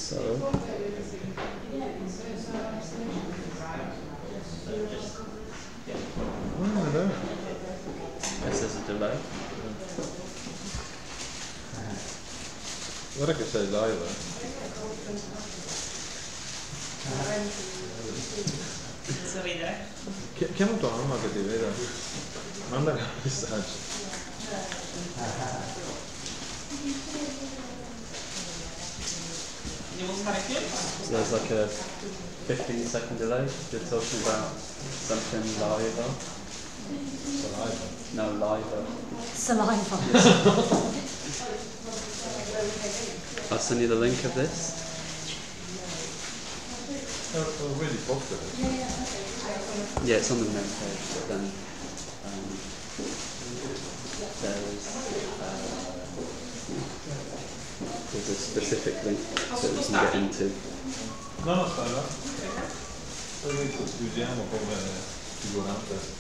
So. Oh, I don't. Guess there's a delay. Guarda che sei live. Posso vedere? Chiama tua mamma che ti veda. Mandale un messaggio. Devo stare qui? So there's like a 15-second delay. You're talking about something live. Saliva. No, live. Saliva. I'll send you the link of this. Oh, really popular. Yeah, it's on the main page, but then there's a specific link that we can get into. No, no, stai là. Poi ci usiamo come figurante.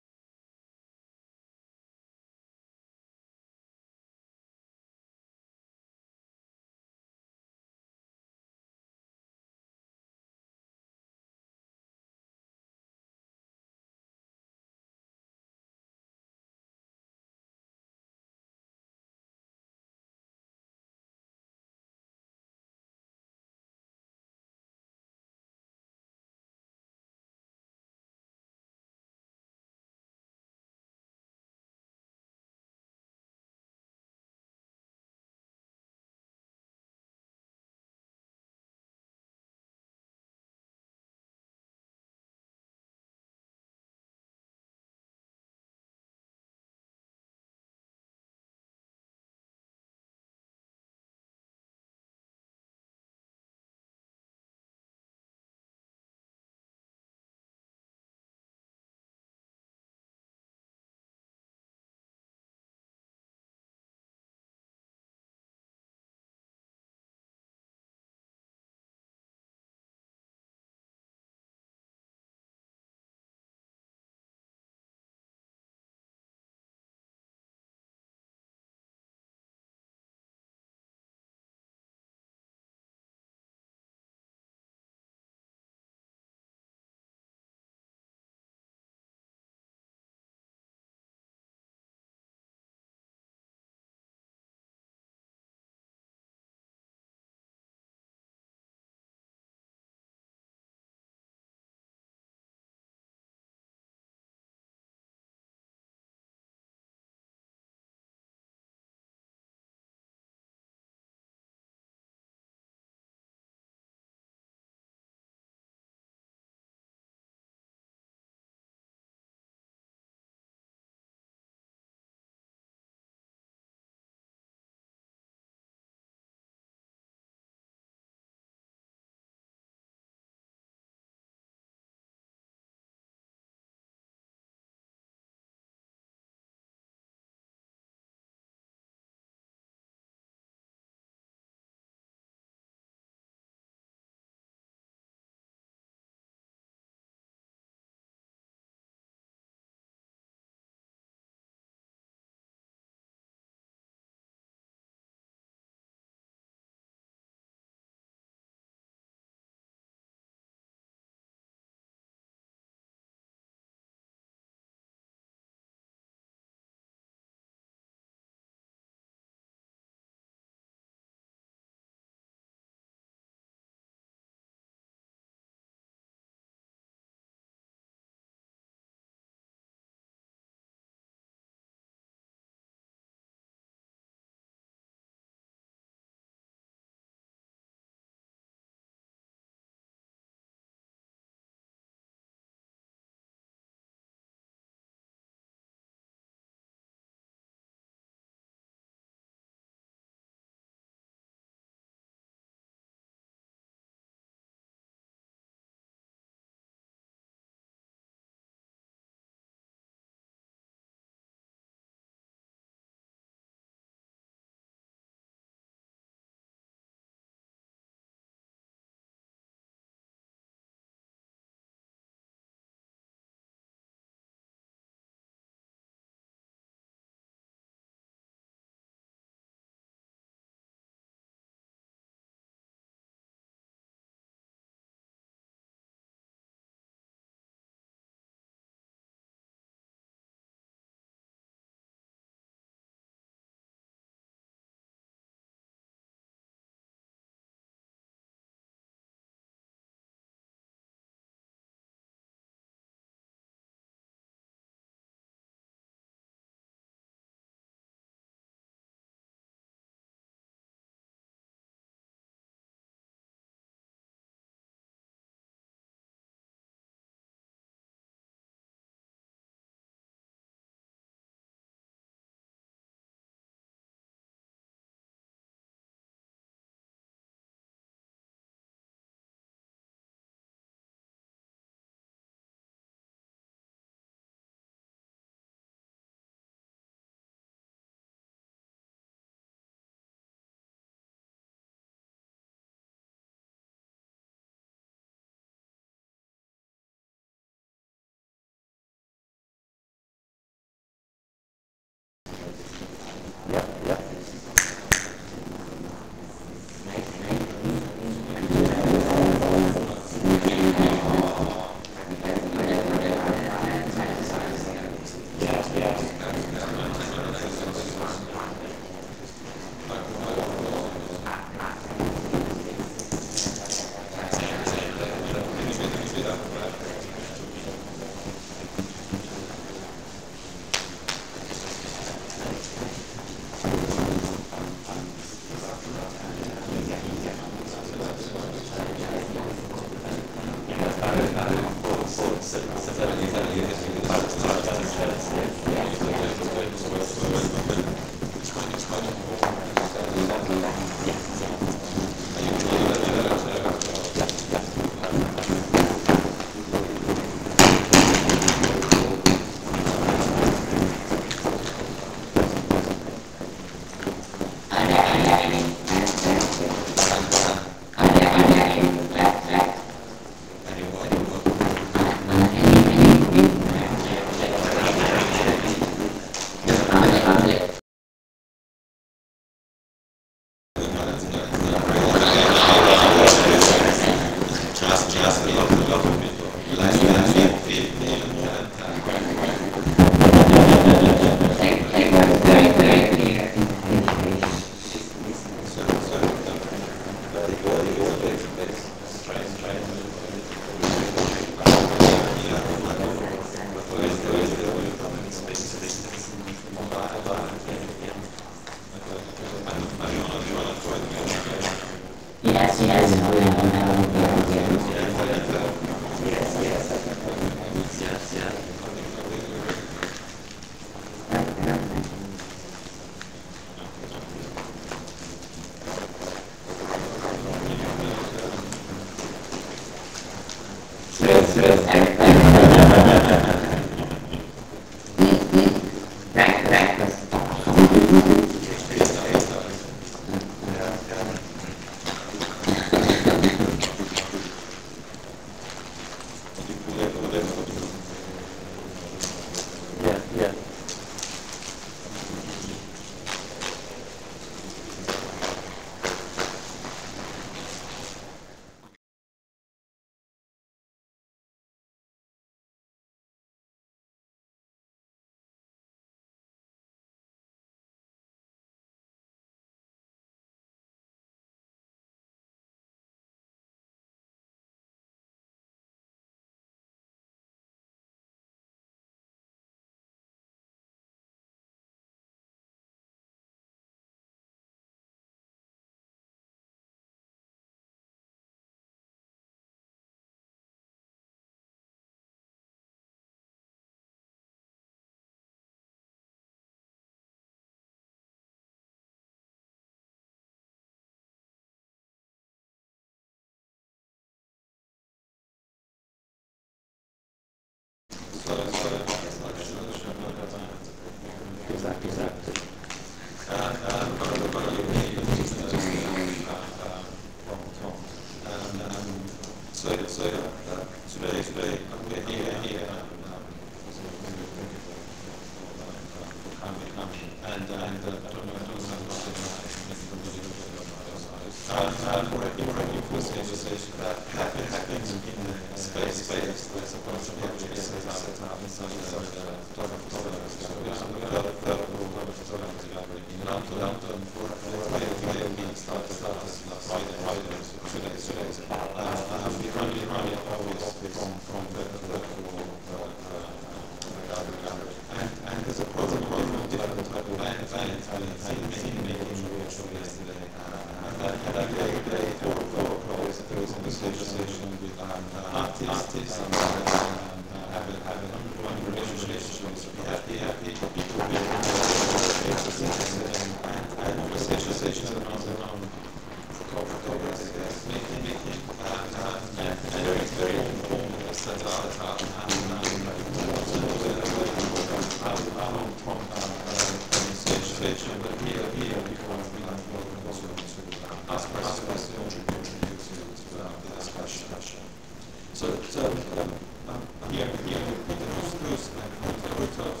Here, Peter Puklus and Anouk Kruithof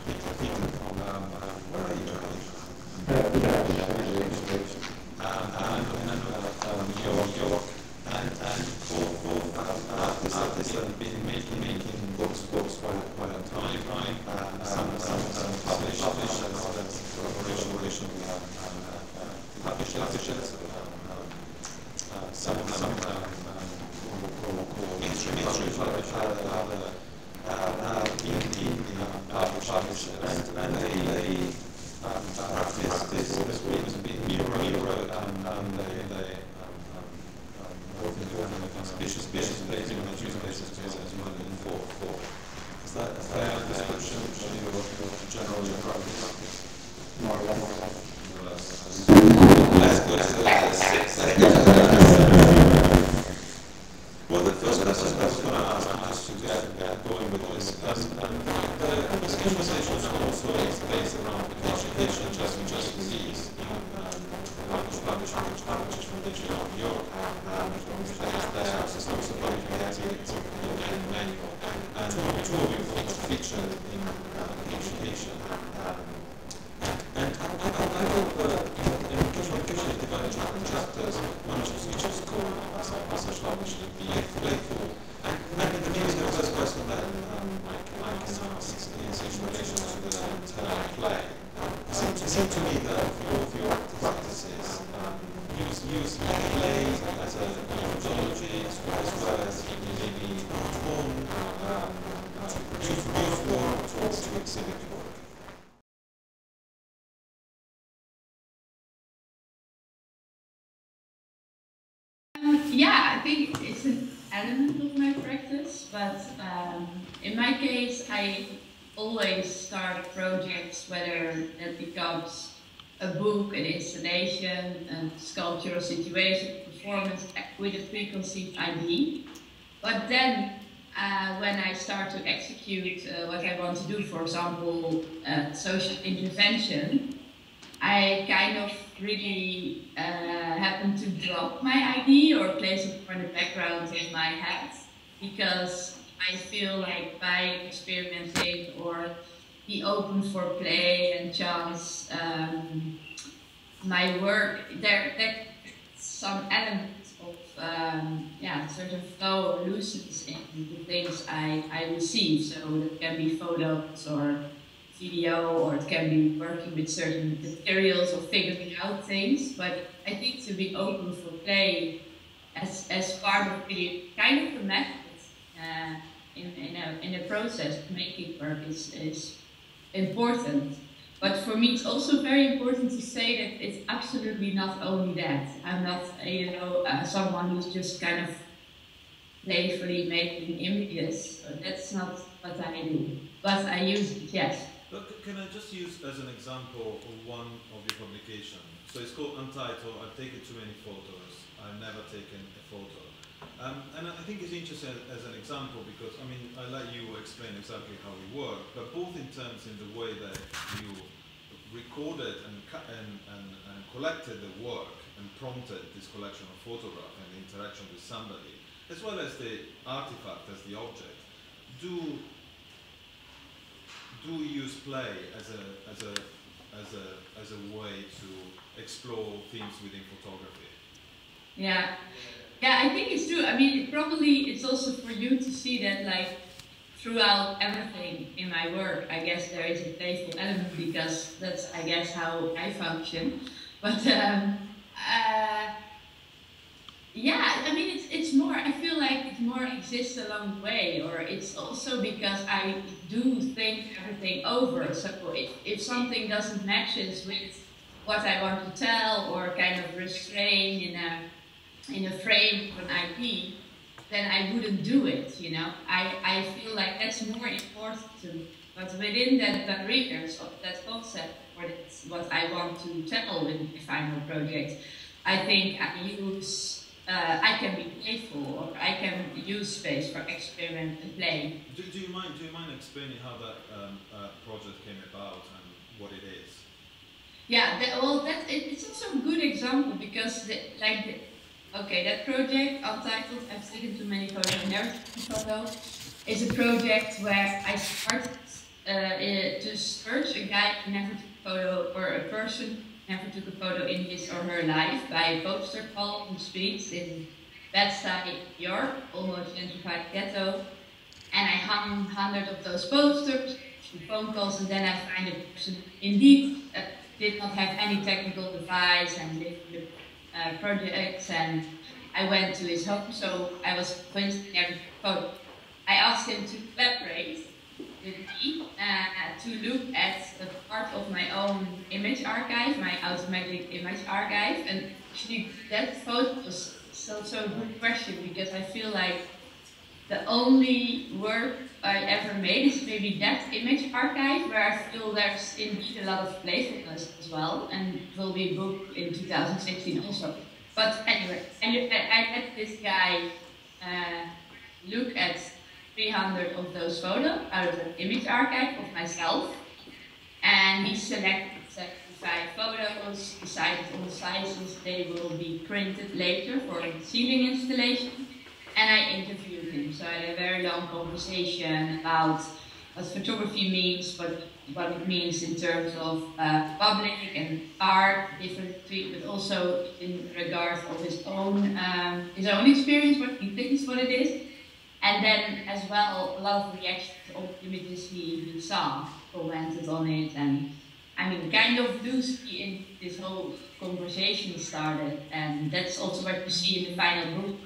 Peter Puklus from where are you? More or less. Let's go to the 6. Well, the first question I was going to ask you to get going with this, this conversation also is based around the education just released published from the Journal of Europe, that is also published by the manual, and two of you featured in education. And I hope in education is divided into chapters, one which is called, as I published, the Playful. And maybe the first question that I can ask is in relation to the term play. It seems to me that your practices use play as a methodology as well as maybe form use form to exhibit your work. Yeah, I think it's an element of my practice, but in my case, I always start projects, whether that becomes a book, an installation, a sculptural situation, performance with a preconceived idea. But then, when I start to execute what I want to do, for example, social intervention, I kind of really happen to drop my idea or place it for the background in my head, because I feel like by experimenting or be open for play and chance, my work, there's some elements of sort of flow or looseness in the things I receive. So that can be photos or video, or it can be working with certain materials or figuring out things. But I think to be open for play as part of really kind of a method in a process of making work is important. But for me, it's also very important to say that it's absolutely not only that. I'm not, someone who's just kind of playfully making images. That's not what I do. But I use it, yes. But can I just use as an example one of your publications? So it's called Untitled, I've taken too many photos, I've never taken a photo. And I think it's interesting as an example because, I mean, I let you explain exactly how you work, but both in terms in the way that you recorded and collected the work and prompted this collection of photographs and the interaction with somebody, as well as the artifact as the object. Do you use play as a way to explore themes within photography? Yeah, I think it's true. I mean, probably it's also for you to see that, like, throughout everything in my work, I guess there is a playful element, because that's, I guess, how I function. But yeah, I mean, it's more, I feel like it more exists along the way, or it's also because I do think everything over. So if something doesn't match with what I want to tell, or kind of restrain in a frame of an IP, then I wouldn't do it, you know. I feel like that's more important to me. But within that rigors of that concept, or that's what I want to tell in the final project, I think I can be playful, or I can use space for experiment and play. Do you mind explaining how that project came about and what it is? Yeah, it's also a good example, because that project, Untitled, I've taken too many photos, never taken photos, is a project where I started to search a guy who never took a photo, or a person never took a photo in his or her life, by a poster call who speaks in Bed-Stuy, New York, almost gentrified ghetto. And I hung hundreds of those posters, phone calls, and then I find a person indeed did not have any technical device and lived in the projects, and I went to his home, so I was convinced he never took a photo. I asked him to collaborate with me to look at a part of my own image archive, my automatic image archive, and actually that photo was so a good question, because I feel like the only work I ever made is maybe that image archive, where I feel there's indeed a lot of playfulness as well, and it will be a book in 2016 also. But anyway, I let this guy look at 300 of those photos out of the image archive of myself, and he selected 75 photos, decided on the sizes they will be printed later for a ceiling installation, and I interviewed him. So I had a very long conversation about what photography means, what it means in terms of public and art, different between, but also in regards of his own experience, what he thinks what it is. And then as well, a lot of reactions on images he saw, commented on it, and I mean, kind of loosely in this whole conversation started, and that's also what you see in the final book.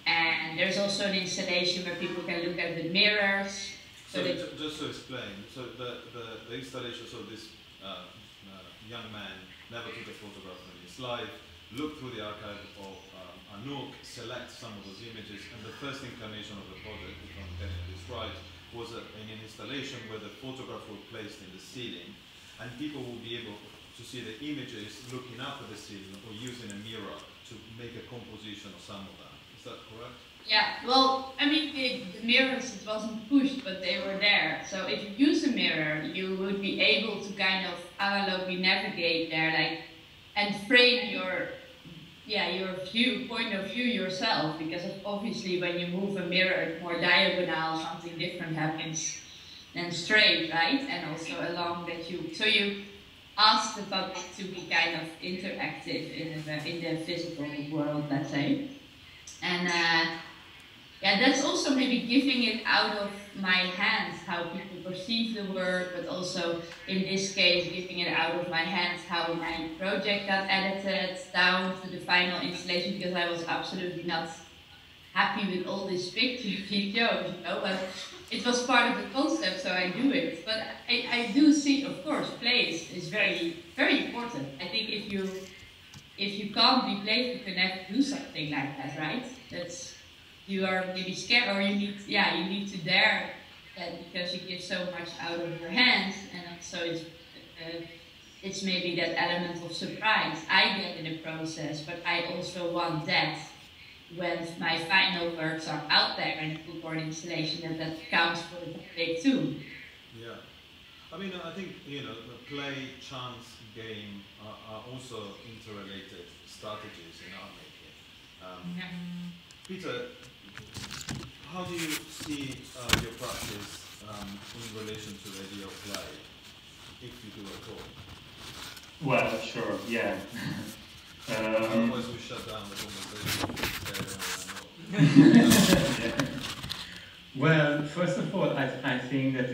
And there's also an installation where people can look at the mirrors. So just to explain, so the installation, so this young man never took a photograph in his life, looked through the archive of Anouk, select some of those images, and the first incarnation of the project, if I'm getting this right, was in an installation where the photograph was placed in the ceiling, and people will be able to see the images looking up at the ceiling or using a mirror to make a composition of some of them. Is that correct? Yeah, well, I mean, the mirrors, it wasn't pushed, but they were there. So if you use a mirror, you would be able to kind of analogically navigate there, like, and frame your point of view yourself, because obviously when you move a mirror more diagonal, something different happens than straight, right? And also along that so you ask the public to be kind of interactive in the physical world, let's say. And yeah, that's also maybe giving it out of my hands, how people perceive the work, but also in this case, giving it out of my hands, how my project got edited down to the final installation, because I was absolutely not happy with all these picture videos, you know, but it was part of the concept, so I do it. But I do see, of course, place is very, very important. I think if you can't be playful, you can never do something like that, right? You are maybe scared, or you need to dare that, because you give so much out of your hands, and so it's maybe that element of surprise I get in the process, but I also want that when my final works are out there in book or installation, that counts for the public too. Yeah, I mean, I think, you know, the play, chance, game are also interrelated strategies in art making. Peter, how do you see your practice in relation to the idea of play, if you do at all? Well, sure, yeah. Otherwise we shut down the conversation. Well, first of all, I think that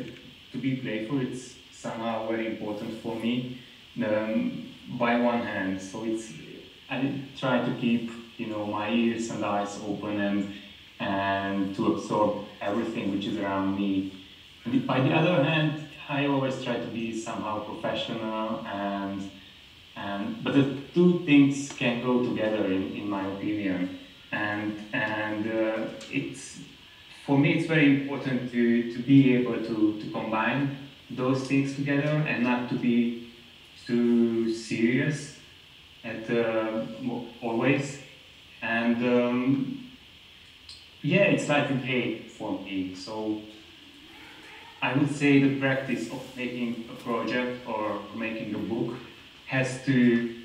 to be playful, it's somehow very important for me. By one hand, so I try to keep, you know, my ears and eyes open and to absorb everything which is around me. And by the other hand, I always try to be somehow professional, but the two things can go together in my opinion. And it's, for me, it's very important to be able to combine those things together and not to be too serious always. And yeah, it's like a game for me. So I would say the practice of making a project or making a book has to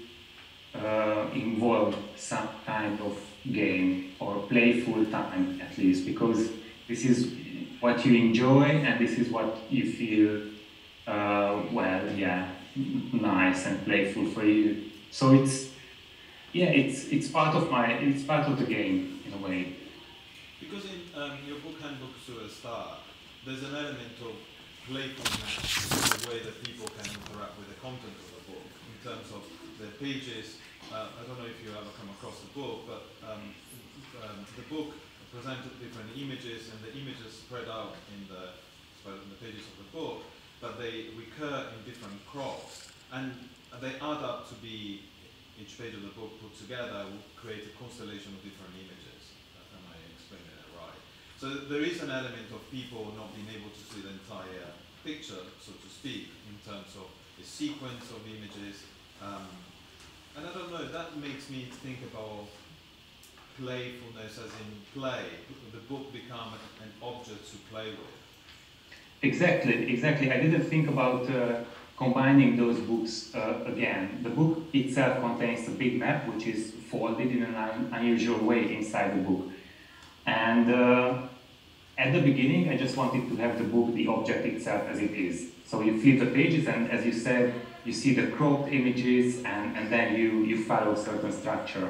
involve some kind of game or playful time, at least, because this is what you enjoy and this is what you feel, well, yeah, nice and playful for you. So it's part of the game in a way. Because in your book Handbook to a Star, there's an element of playfulness in the way that people can interact with the content of the book, in terms of the pages. I don't know if you ever come across the book, but the book presented different images, and the images spread out in the pages of the book, but they recur in different crops, and they add up to be, each page of the book put together will create a constellation of different images. Am I explaining it right? So So there is an element of people not being able to see the entire picture, so to speak, in terms of the sequence of images. And I don't know, that makes me think about playfulness as in play, the book become an object to play with. Exactly. I didn't think about combining those books again. The book itself contains a big map which is folded in an unusual way inside the book. And at the beginning I just wanted to have the book, the object itself as it is. So you flip the pages and, as you said, you see the cropped images and then you follow certain structure.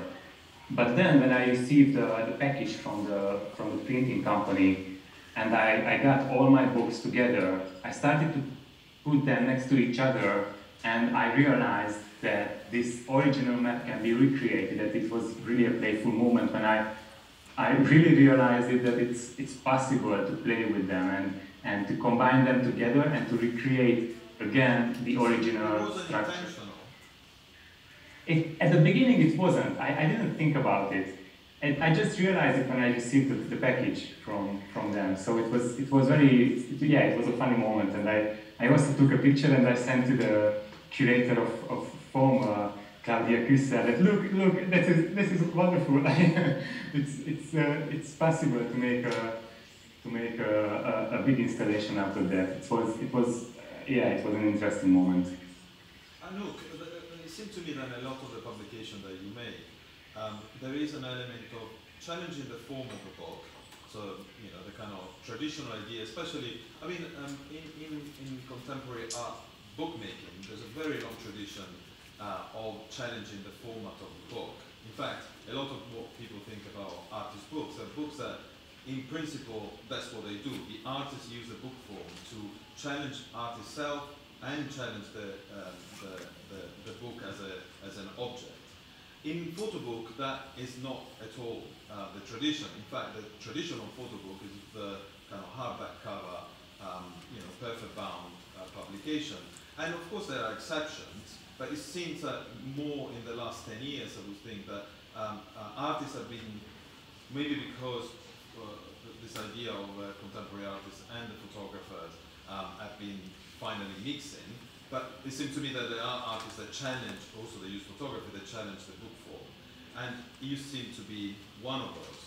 But then when I received the package from the printing company and I got all my books together, I started to put them next to each other and I realized that this original map can be recreated, that it was really a playful moment when I really realized that it's possible to play with them and to combine them together and to recreate again the original structure. Intentional. At the beginning it wasn't. I didn't think about it. And I just realized it when I received the package from them. So it was it was a funny moment. And I also took a picture and I sent to the curator of FOM, Claudia Küsser, that look, this is wonderful. It's possible to make a big installation out of that. It was an interesting moment. Anouk, it seems to me that a lot of the publication that you make, there is an element of challenging the form of the book. So, you know, the kind of traditional idea, especially, I mean, in contemporary art bookmaking, there's a very long tradition of challenging the format of the book. In fact, a lot of what people think about artist books are books that, in principle, that's what they do. The artists use the book form to challenge art itself and challenge the book as an object. In photobook, that is not at all the tradition. In fact, the traditional photobook is the kind of hardback cover, perfect bound publication. And of course, there are exceptions, but it seems that more in the last 10 years, I would think that artists have been, maybe because this idea of contemporary artists and the photographers have been finally mixing, but it seems to me that there are artists that challenge, also they use photography, that challenge the book form. And you seem to be one of those.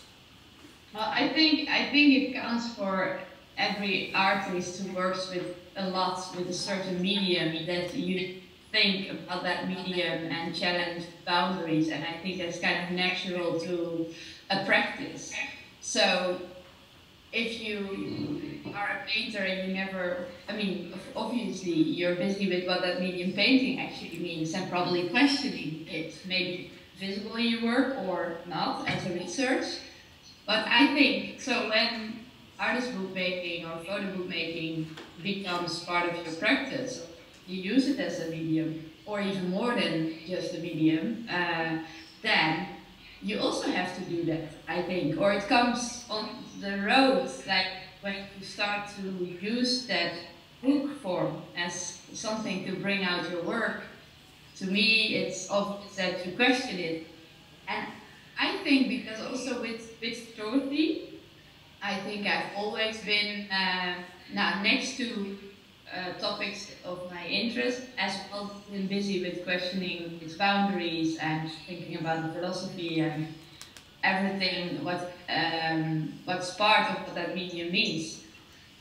Well, I think it counts for every artist who works with a lot with a certain medium, that you think about that medium and challenge boundaries, and I think that's kind of natural to a practice. So if you are a painter and you never, obviously you're busy with what that medium painting actually means and probably questioning it, maybe visible in your work or not as a research. But I think, so when artist bookmaking or photo bookmaking becomes part of your practice, you use it as a medium, or even more than just a medium, then you also have to do that, I think. Or it comes on the road, like when you start to use that book form as something to bring out your work. To me, it's obvious that you question it. And I think because also with photography, I think I've always been next to topics of my interest, as well as been busy with questioning its boundaries and thinking about the philosophy and everything what's part of what that medium means.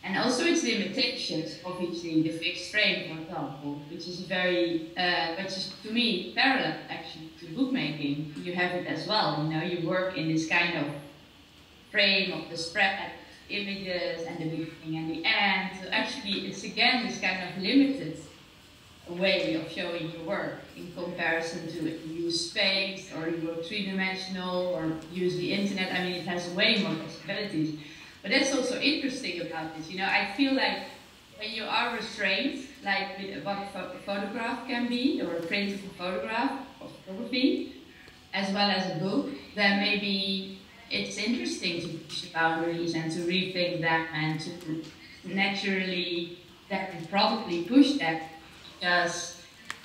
And also its limitations, obviously the fixed frame, for example, which is which is to me parallel actually to bookmaking. You have it as well, you know, you work in this kind of frame of the spread images and the beginning and the end. So actually it's again this kind of limited way of showing your work in comparison to if you use space or you work three-dimensional or use the internet. I mean, it has way more possibilities. But that's also interesting about this. You know, I feel like when you are restrained, like with what a photograph can be, or a printable photograph of photography, as well as a book, then maybe it's interesting to push the boundaries and to rethink them and to naturally probably push that, because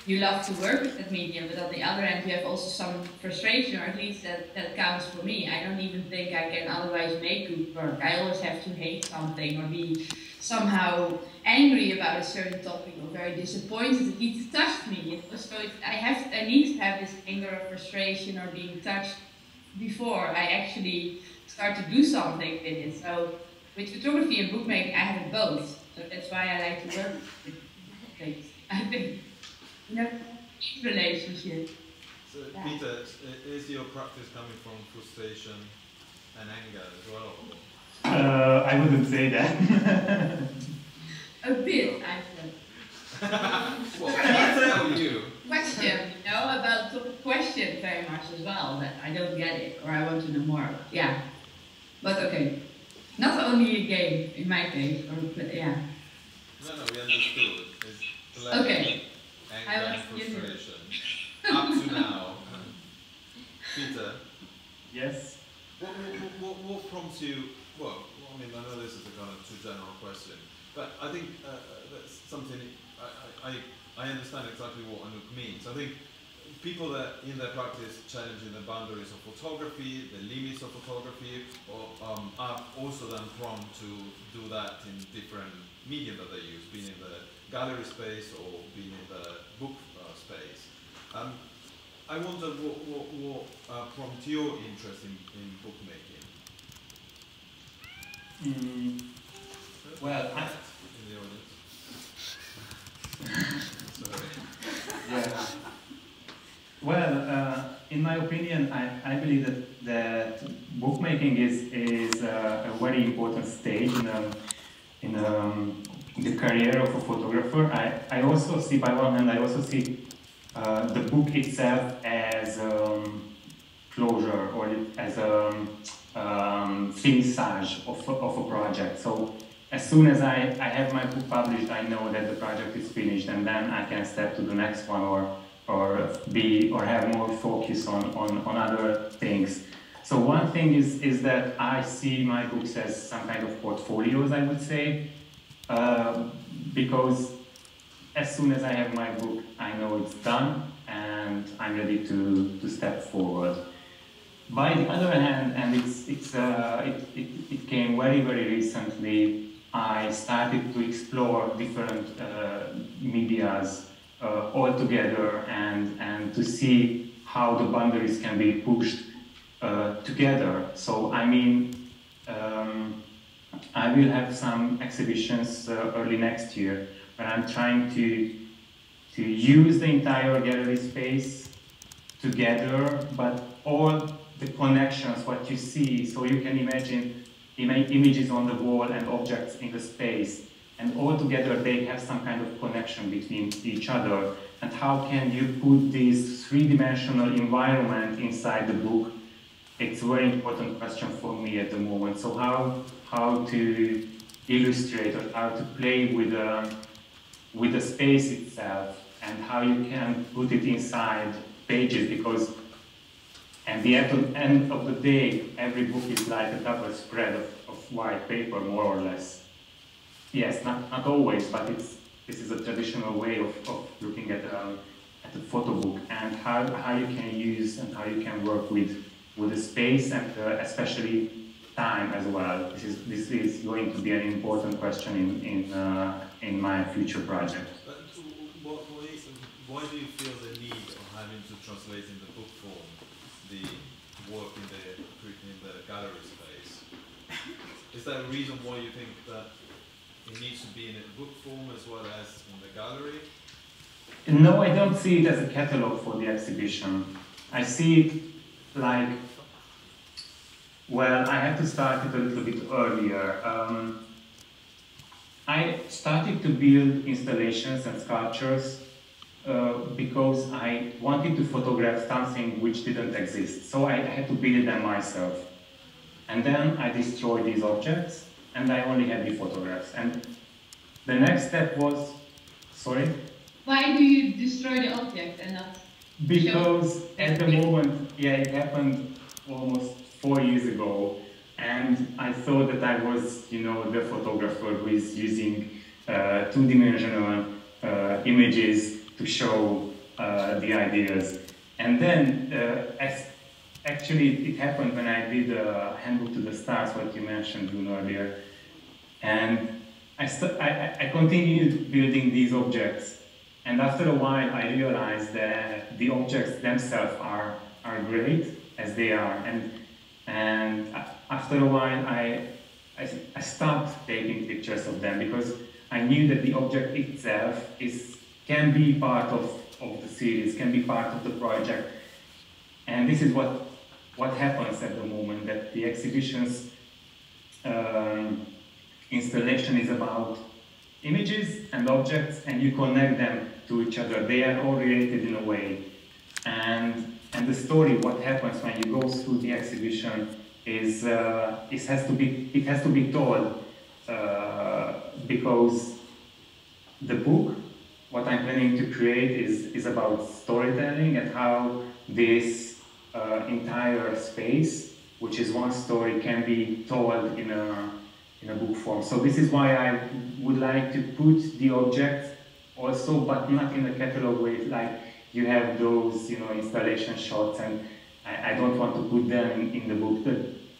you love to work with that medium, but on the other hand, you have also some frustration, or at least that counts for me. I don't even think I can otherwise make good work. I always have to hate something or be somehow angry about a certain topic or very disappointed. It needs to touch me. So I need to have this anger or frustration or being touched before I actually start to do something with it. So with photography and bookmaking, I have it both. So that's why I like to work with things. I think. No relationship. So, Peter, is your practice coming from frustration and anger as well? I wouldn't say that. A bit, I think. Well, Peter or you? Question, about the question very much as well, that I don't get it, or I want to know more. Yeah. But okay. Not only a game, in my case, or yeah. No, we understood. It's okay. Anger and frustration. Up to now. Peter? Yes? What prompts you, well, I mean, I know this is a kind of too general question, but I think that's something, I understand exactly what Anouk means. I think people that in their practice challenging the boundaries of photography, the limits of photography, or are also then prone to do that in different media that they use, being in the gallery space or being in the book space. I wonder what prompted your interest in bookmaking? Well, in the audience. Sorry. Yeah. Well, in my opinion, I believe that bookmaking is a very important stage in the career of a photographer. I also see, by one hand, I also see the book itself as closure, or as a finissage of a project. So as soon as I have my book published, I know that the project is finished, and then I can step to the next one, or have more focus on other things. So one thing is that I see my books as some kind of portfolios, I would say, because as soon as I have my book, I know it's done and I'm ready to step forward. By the other hand, and it came very, very recently, I started to explore different medias all together and to see how the boundaries can be pushed together. So I mean, I will have some exhibitions early next year, but I'm trying to use the entire gallery space together, but all the connections, what you see, so you can imagine images on the wall and objects in the space, and all together they have some kind of connection between each other. And how can you put this three-dimensional environment inside the book? It's a very important question for me at the moment. So how to illustrate or how to play with the space itself, and how you can put it inside pages, because at the end of the day, every book is like a double spread of white paper, more or less. Yes, not always, but this is a traditional way of looking at a photo book, and how you can use and how you can work with the space, and especially time as well. This is going to be an important question in my future project. Why do you feel the need of having to translate in the book form the work in the gallery space? Is there a reason why you think that it needs to be in a book form as well as in the gallery? No, I don't see it as a catalog for the exhibition. I see it like, well, I had to start it a little bit earlier. I started to build installations and sculptures because I wanted to photograph something which didn't exist. So I had to build them myself. And then I destroyed these objects, and I only had the photographs. And the next step was, sorry? Why do you destroy the object and not? Because at the moment, yeah, it happened almost 4 years ago, and I thought that I was, the photographer who is using two-dimensional images to show the ideas. And then, actually, it happened when I did a Handbook to the Stars, what you mentioned, Bruno, earlier. And I continued building these objects. And after a while, I realized that the objects themselves are great as they are. And after a while, I stopped taking pictures of them because I knew that the object itself can be part of the series, can be part of the project. And this is what happens at the moment, that the exhibition's installation is about images and objects, and you connect them to each other. They are all related in a way. And the story, what happens when you go through the exhibition, it has to be told, because the book, what I'm planning to create is about storytelling and how this entire space, which is one story, can be told in a book form. So this is why I would like to put the objects also, but not in a catalog way, like you have those, installation shots, and I don't want to put them in the book.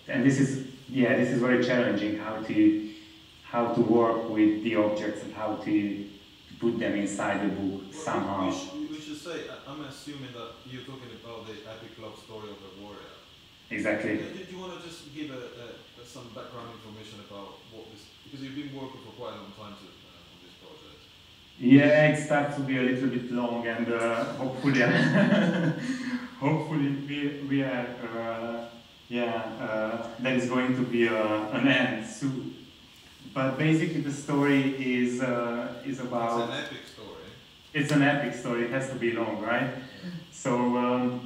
And this is very challenging, how to work with the objects and how to put them inside the book somehow. We should say, I'm assuming that you're talking about the epic love story of a warrior. Exactly. Did you want to just give some background information about what this, because you've been working for quite a long time on this project. Yeah, it starts to be a little bit long, and hopefully, we are, there is going to be an end soon. But basically, the story is about. It's an epic story. It's an epic story. It has to be long, right? So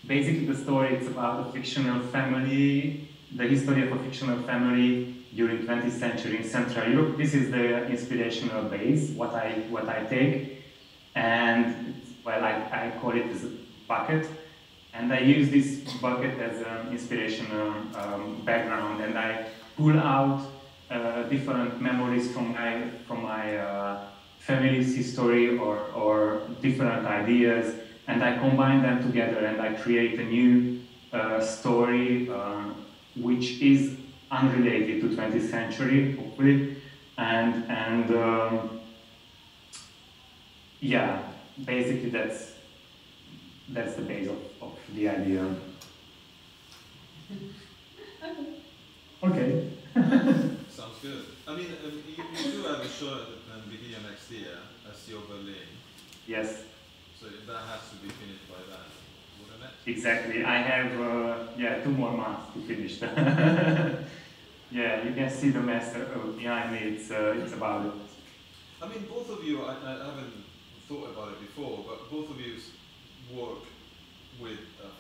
basically, the story is about a fictional family, the history of a fictional family during 20th century in Central Europe. This is the inspirational base, what I take, and well, I call it as a bucket, and I use this bucket as an inspirational background, and I pull out different memories from my family's history or different ideas, and I combine them together, and I create a new story which is unrelated to 20th century, hopefully, and yeah, basically that's the base of the idea. Okay. Sounds good. I mean, you do have a show at the beginning of next year at CO Berlin. Yes. So that has to be finished by then, wouldn't it? Exactly. I have 2 more months to finish. Yeah, you can see the master behind me. It's about it. I mean, both of you, I haven't thought about it before, but both of you work with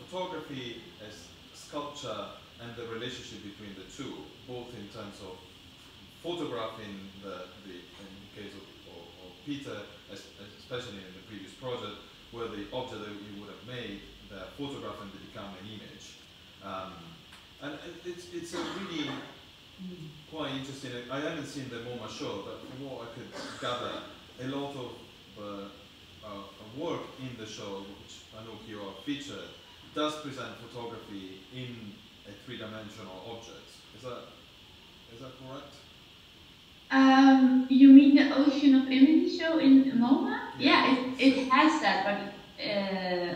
photography as sculpture and the relationship between the two, both in terms of photographing in the case of Peter, especially in the previous project, where the object that you would have made, the photograph, and become an image. And it's a really quite interesting. I haven't seen the MoMA show, but from what I could gather, a lot of work in the show, which Anouk you are featured, does present photography in a 3-dimensional object. Is that correct? You mean the Ocean of Images show in MoMA? Yeah, it has that, but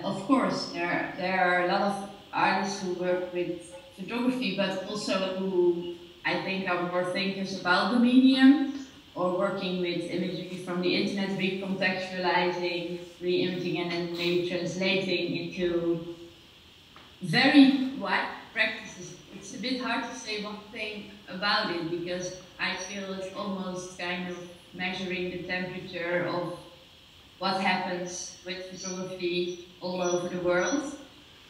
of course there are a lot of artists who work with photography, but also who I think are more thinkers about the medium, or working with imagery from the internet, recontextualizing, re-imaging, and then maybe translating into very wide practices. It's a bit hard to say one thing about it, because I feel it's almost kind of measuring the temperature of what happens with photography all over the world.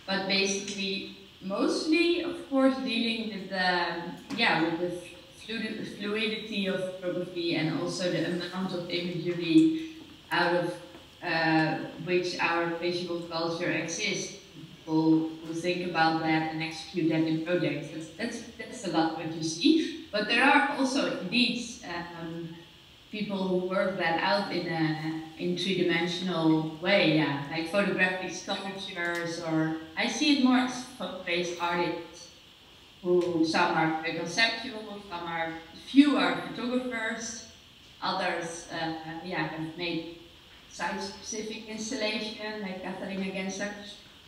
But basically, mostly, of course, dealing with the fluidity of photography, and also the amount of imagery out of which our visual culture exists. People who think about that and execute that in projects. That's a lot what you see. But there are also indeed people who work that out in three-dimensional way, yeah, like photographic sculptures, or I see it more as photo-based artists, who some are very conceptual, few are photographers, others, yeah, have made site-specific installation, like Katharina Gensler.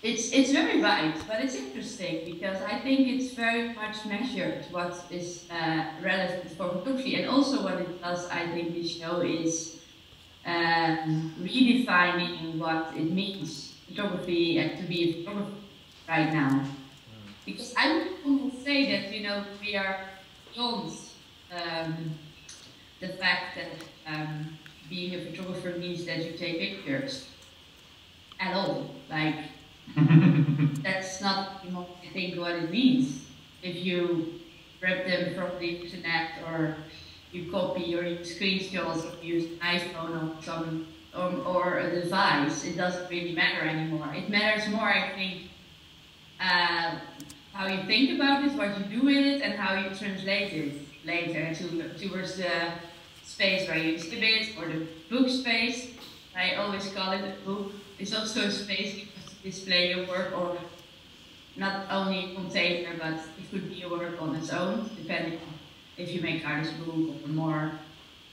It's very wide, but it's interesting because I think it's very much measured what is relevant for photography, and also what it does, I think, this show is redefining what it means photography and to be a photographer right now. Because I would say that, you know, we are beyond the fact that being a photographer means that you take pictures at all. Like, that's not, I think, what it means. If you grab them from the internet, or you copy, or you screenshots, or use an iPhone or some or a device, it doesn't really matter anymore. It matters more, I think, how you think about it, what you do with it, and how you translate it later towards the space where you exhibit, or the book space. I always call it a book. It's also a space to display your work, or not only a container, but it could be a work on its own, depending on if you make artist book, or more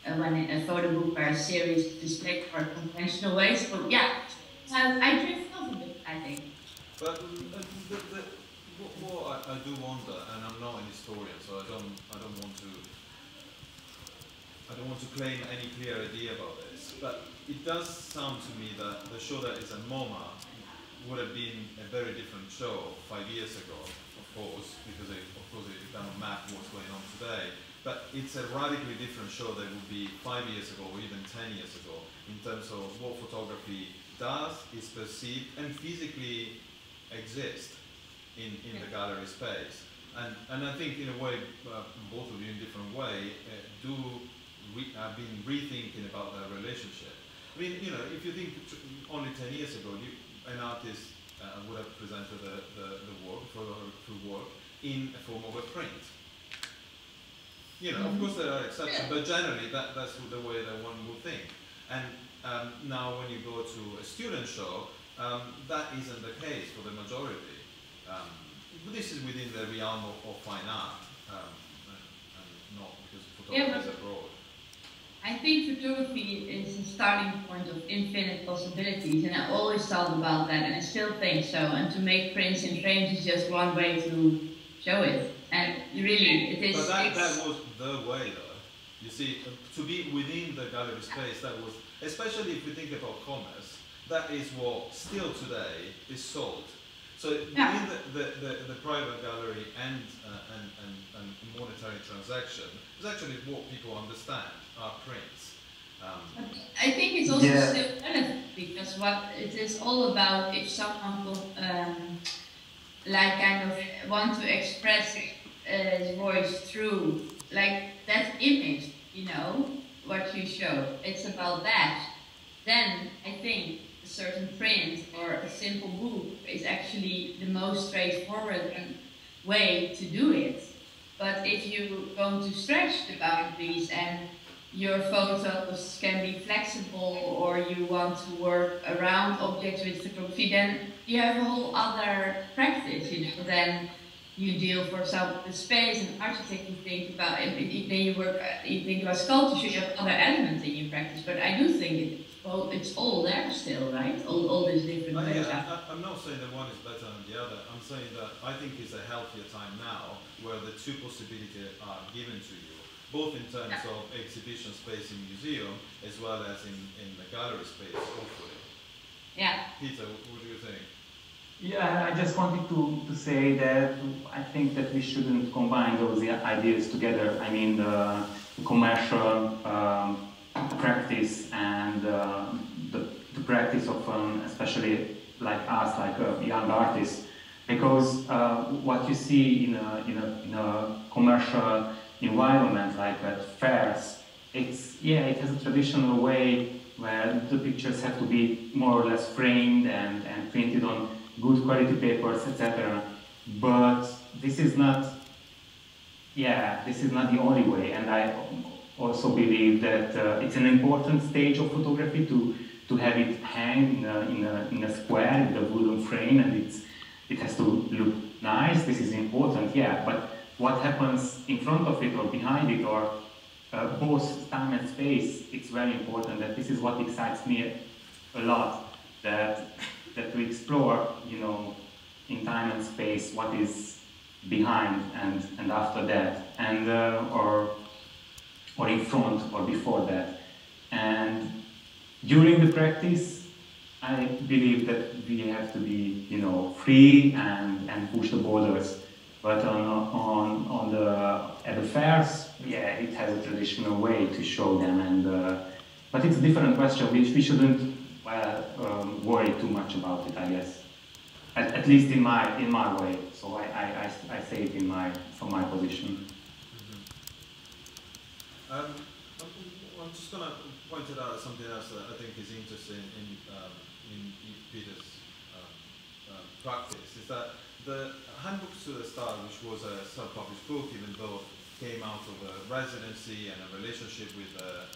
when a photo book or a series displayed for a conventional way. So yeah, I drift off a bit, I think. But what I do wonder, and I'm not an historian, so I don't want to claim any clear idea about this, but it does sound to me that the show that is at MoMA would have been a very different show 5 years ago, of course, because it cannot map what's going on today. But it's a radically different show than it would be 5 years ago, or even 10 years ago, in terms of what photography does, is perceived, and physically exists in the gallery space. And I think, in a way, both of you in different way have been rethinking about their relationship. I mean, you know, if you think only 10 years ago, an artist would have presented the work, in a form of a print. You know, of course there are exceptions, but generally that's the way that one would think. And now when you go to a student show, that isn't the case for the majority. This is within the realm of fine art, and not because photography is abroad. I think photography is a starting point of infinite possibilities, and I always thought about that, and I still think so. And to make prints in frames is just one way to show it. And really, it is. But that was the way, though. You see, to be within the gallery space, that was, especially if we think about commerce, that is what still today is sold. So within the private gallery and monetary transaction is actually what people understand are prints. I think it's also still relevant, because what it is all about, if someone will, like kind of want to express his voice through like that image, you know, what you show, it's about that. Then I think a certain print or a simple book is actually the most straightforward way to do it. But if you're going to stretch the boundaries and your photos can be flexible, or you want to work around objects with photography, then you have a whole other practice, you know. Then you deal, for example, with space and architect, you think about, then you think about sculpture, you have other elements in your practice. But I do think it's all there still, right? All these different ways. I'm not saying that one is better than the other. I'm saying that I think it's a healthier time now, where the two possibilities are given to you, both in terms of exhibition space in museum, as well as in the gallery space, hopefully. Yeah. Peter, what do you think? Yeah, I just wanted to say that I think that we shouldn't combine those ideas together. I mean, the commercial practice and the practice of, especially like us, like young artists, because what you see in a commercial environment, like at fairs, it has a traditional way where the pictures have to be more or less framed and printed on good quality papers, etc. But this is not the only way, and also believe that it's an important stage of photography to have it hang in a square with a wooden frame, and it has to look nice. This is important, yeah, but what happens in front of it or behind it, or both time and space, it's very important. That this is what excites me a lot, that we explore, you know, in time and space what is behind and after that, and or in front or before that. And during the practice, I believe that we have to be, you know, free and push the borders. But at the fairs, yeah, it has a traditional way to show them, and but it's a different question. We shouldn't worry too much about it, I guess. At least in my way. So I say it from my position. I'm just going to point out something else that I think is interesting in Peter's practice, is that the Handbook to the Stars, which was a self-published book, even though it came out of a residency and a relationship with the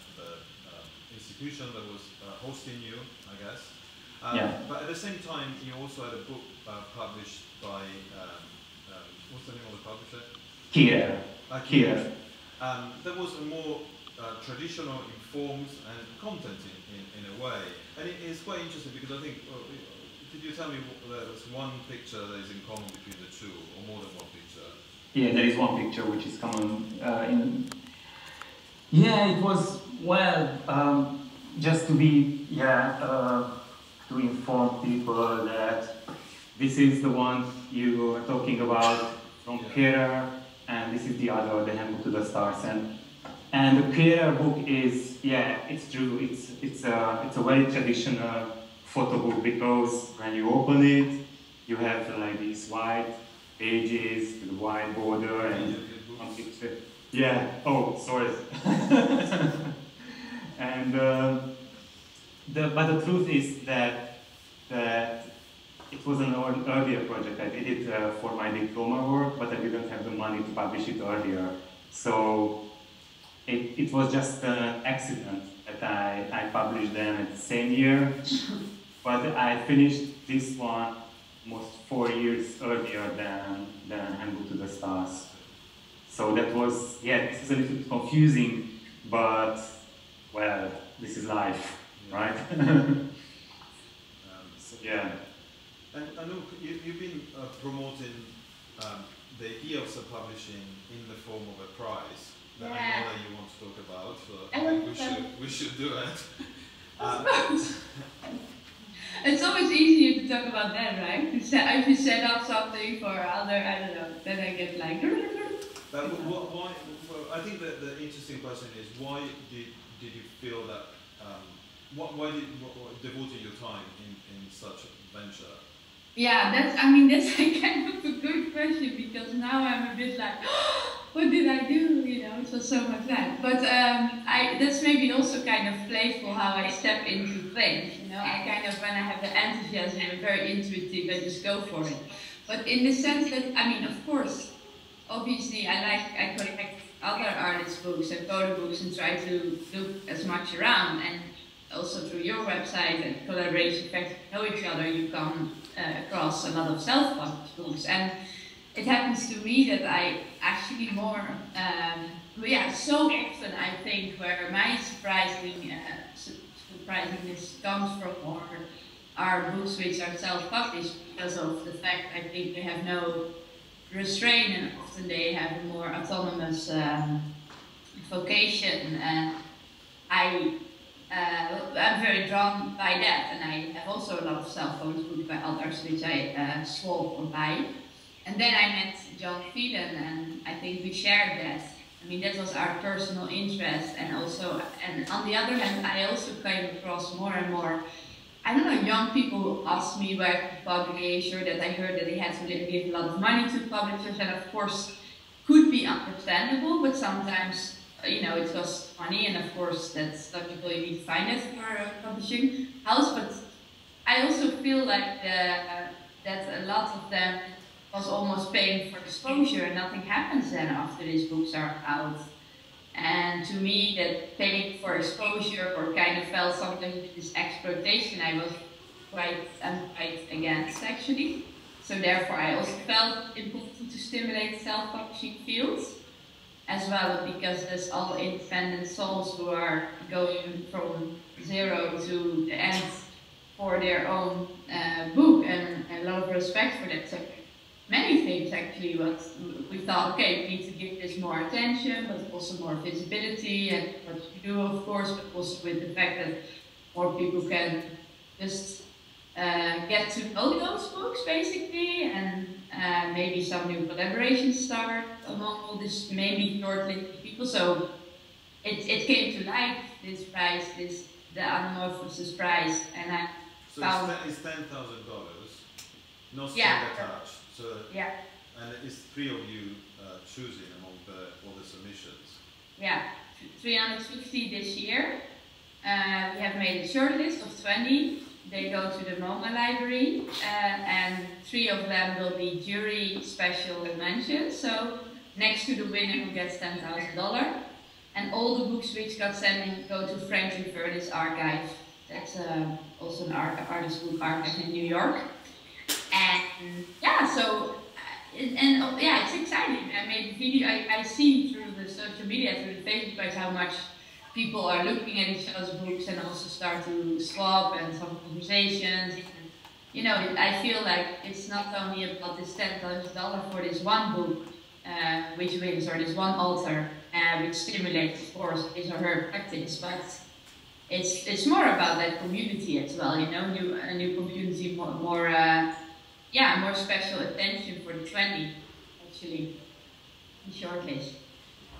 institution that was hosting you, I guess. Yeah. But at the same time, you also had a book published by, what's the name of the publisher? Kiev. That was a more traditional in forms and content in a way. And it's quite interesting because I think, could you tell me there's one picture that is in common between the two, or more than one picture? Yeah, there is one picture which is common. Yeah, it was, well, just to be, to inform people that this is the one you are talking about from Kiev, and this is the other, the Handbook to the Stars. And the Kiev book is, yeah, it's true, it's a very traditional photo book, because when you open it, you have like these white pages with a white border and one picture. Yeah, oh, sorry. And but the truth is that it was an earlier project. I did it for my diploma work, but I didn't have the money to publish it earlier. So it was just an accident that I published them at the same year. But I finished this one almost 4 years earlier than Handbook to the Stars. So that was, yeah, this is a little bit confusing, but, well, this is life, right? So, yeah. And Anouk, you've been promoting the idea of self-publishing in the form of a prize that I know that you want to talk about, so I think we should do it. It's always easier to talk about that, right? If you set up something for other, I don't know, then I get like... But why, well, I think that the interesting question is, why did you feel that, why did you devote your time in such a venture? Yeah, that's kind of a good question, because now I'm a bit like, what did I do? You know, it was so much fun. But that's maybe also kind of playful how I step into things. You know, I kind of, when I have the enthusiasm, I'm very intuitive, I just go for it. But in the sense that, I mean, of course, obviously I collect other artists' books and photo books and try to look as much around, and also through your website and collaboration, in fact, know each other, you come across a lot of self-published books. And it happens to me that I actually more, so often I think where my surprisingness comes from are books which are self-published, because of the fact I think they have no restraint, and often they have a more autonomous vocation. And I'm very drawn by that, and I have also a lot of self-published books by others which I swap or buy. And then I met John Phelan, and I think we shared that. I mean, that was our personal interest, and also, and on the other hand, I also came across more and more, I don't know, young people ask me where to publish, or that I heard that they had to give a lot of money to publishers, and of course, could be understandable, but sometimes, you know, it costs money, and of course, that's logical, you need to find it for a publishing house, but I also feel like that a lot of them was almost paying for exposure, and nothing happens then after these books are out. And to me, that paying for exposure or kind of felt something with this exploitation, I was quite against actually. So therefore, I also felt important to stimulate self-publishing fields as well, because there's all independent souls who are going from zero to the end for their own book, and a lot of respect for that. So many things actually, what we thought, okay, we need to give this more attention, but also more visibility, and what we do, of course, but also with the fact that more people can just get to know those books, basically, and maybe some new collaborations start among all this maybe short-lived people. So it came to life, this prize, the Anamorphosis prize, and I found... it's $10,000, no string Yeah. attached. So, Yeah. and it's 3 of you choosing among all the submissions. Yeah, 350 this year. We have made a short list of 20. They go to the MoMA library, and 3 of them will be jury special mentions. So next to the winner who gets $10,000, and all the books which got sent go to Franklin Furnace Archive. That's also an artist book archive in New York. And yeah, so yeah, it's exciting. I made a video. I see through the social media, through the Facebook page, how much people are looking at each other's books and also start to swap and some conversations. You know, I feel like it's not only about this $10,000 for this one book, which wins, or this one author, which stimulates, of course, his or her practice, but it's more about that community as well. You know, a new community, more special attention for the 20, actually, in shortlist.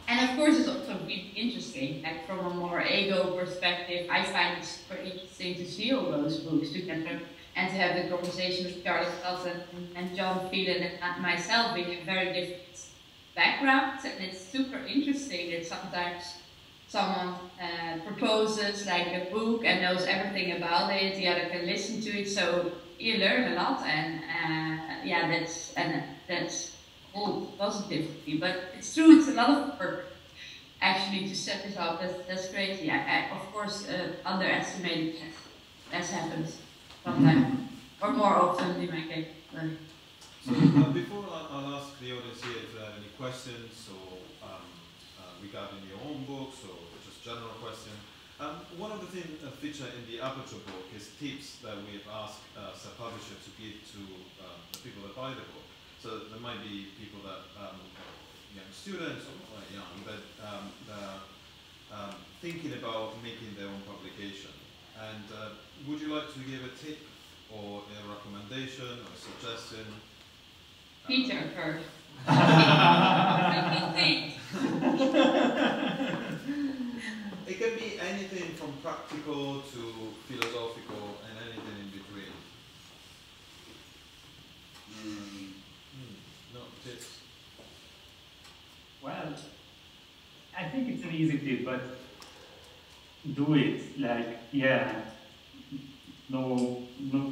And of course, it's also really interesting, like from a more ego perspective, I find it super interesting to see all those books together and to have the conversation with Charlotte Sutton and John Phelan and myself. We have very different backgrounds, and it's super interesting that sometimes someone proposes like a book and knows everything about it, the other can listen to it, so you learn a lot, and that's all positively. But it's true, it's a lot of work actually to set this up. That's crazy. I of course underestimated that. As happens sometimes, or more often in my case. So before I'll ask the audience here if they have any questions or regarding your own books or just general question. One of the things featured in the Aperture book is tips that we've asked self-publisher to give to the people that buy the book. So there might be people that young students or not quite young, but thinking about making their own publication. And would you like to give a tip or a recommendation or a suggestion? Peter first. It can be anything from practical to philosophical and anything in between. No tips. Well, I think it's an easy tip, but do it. Like, yeah, no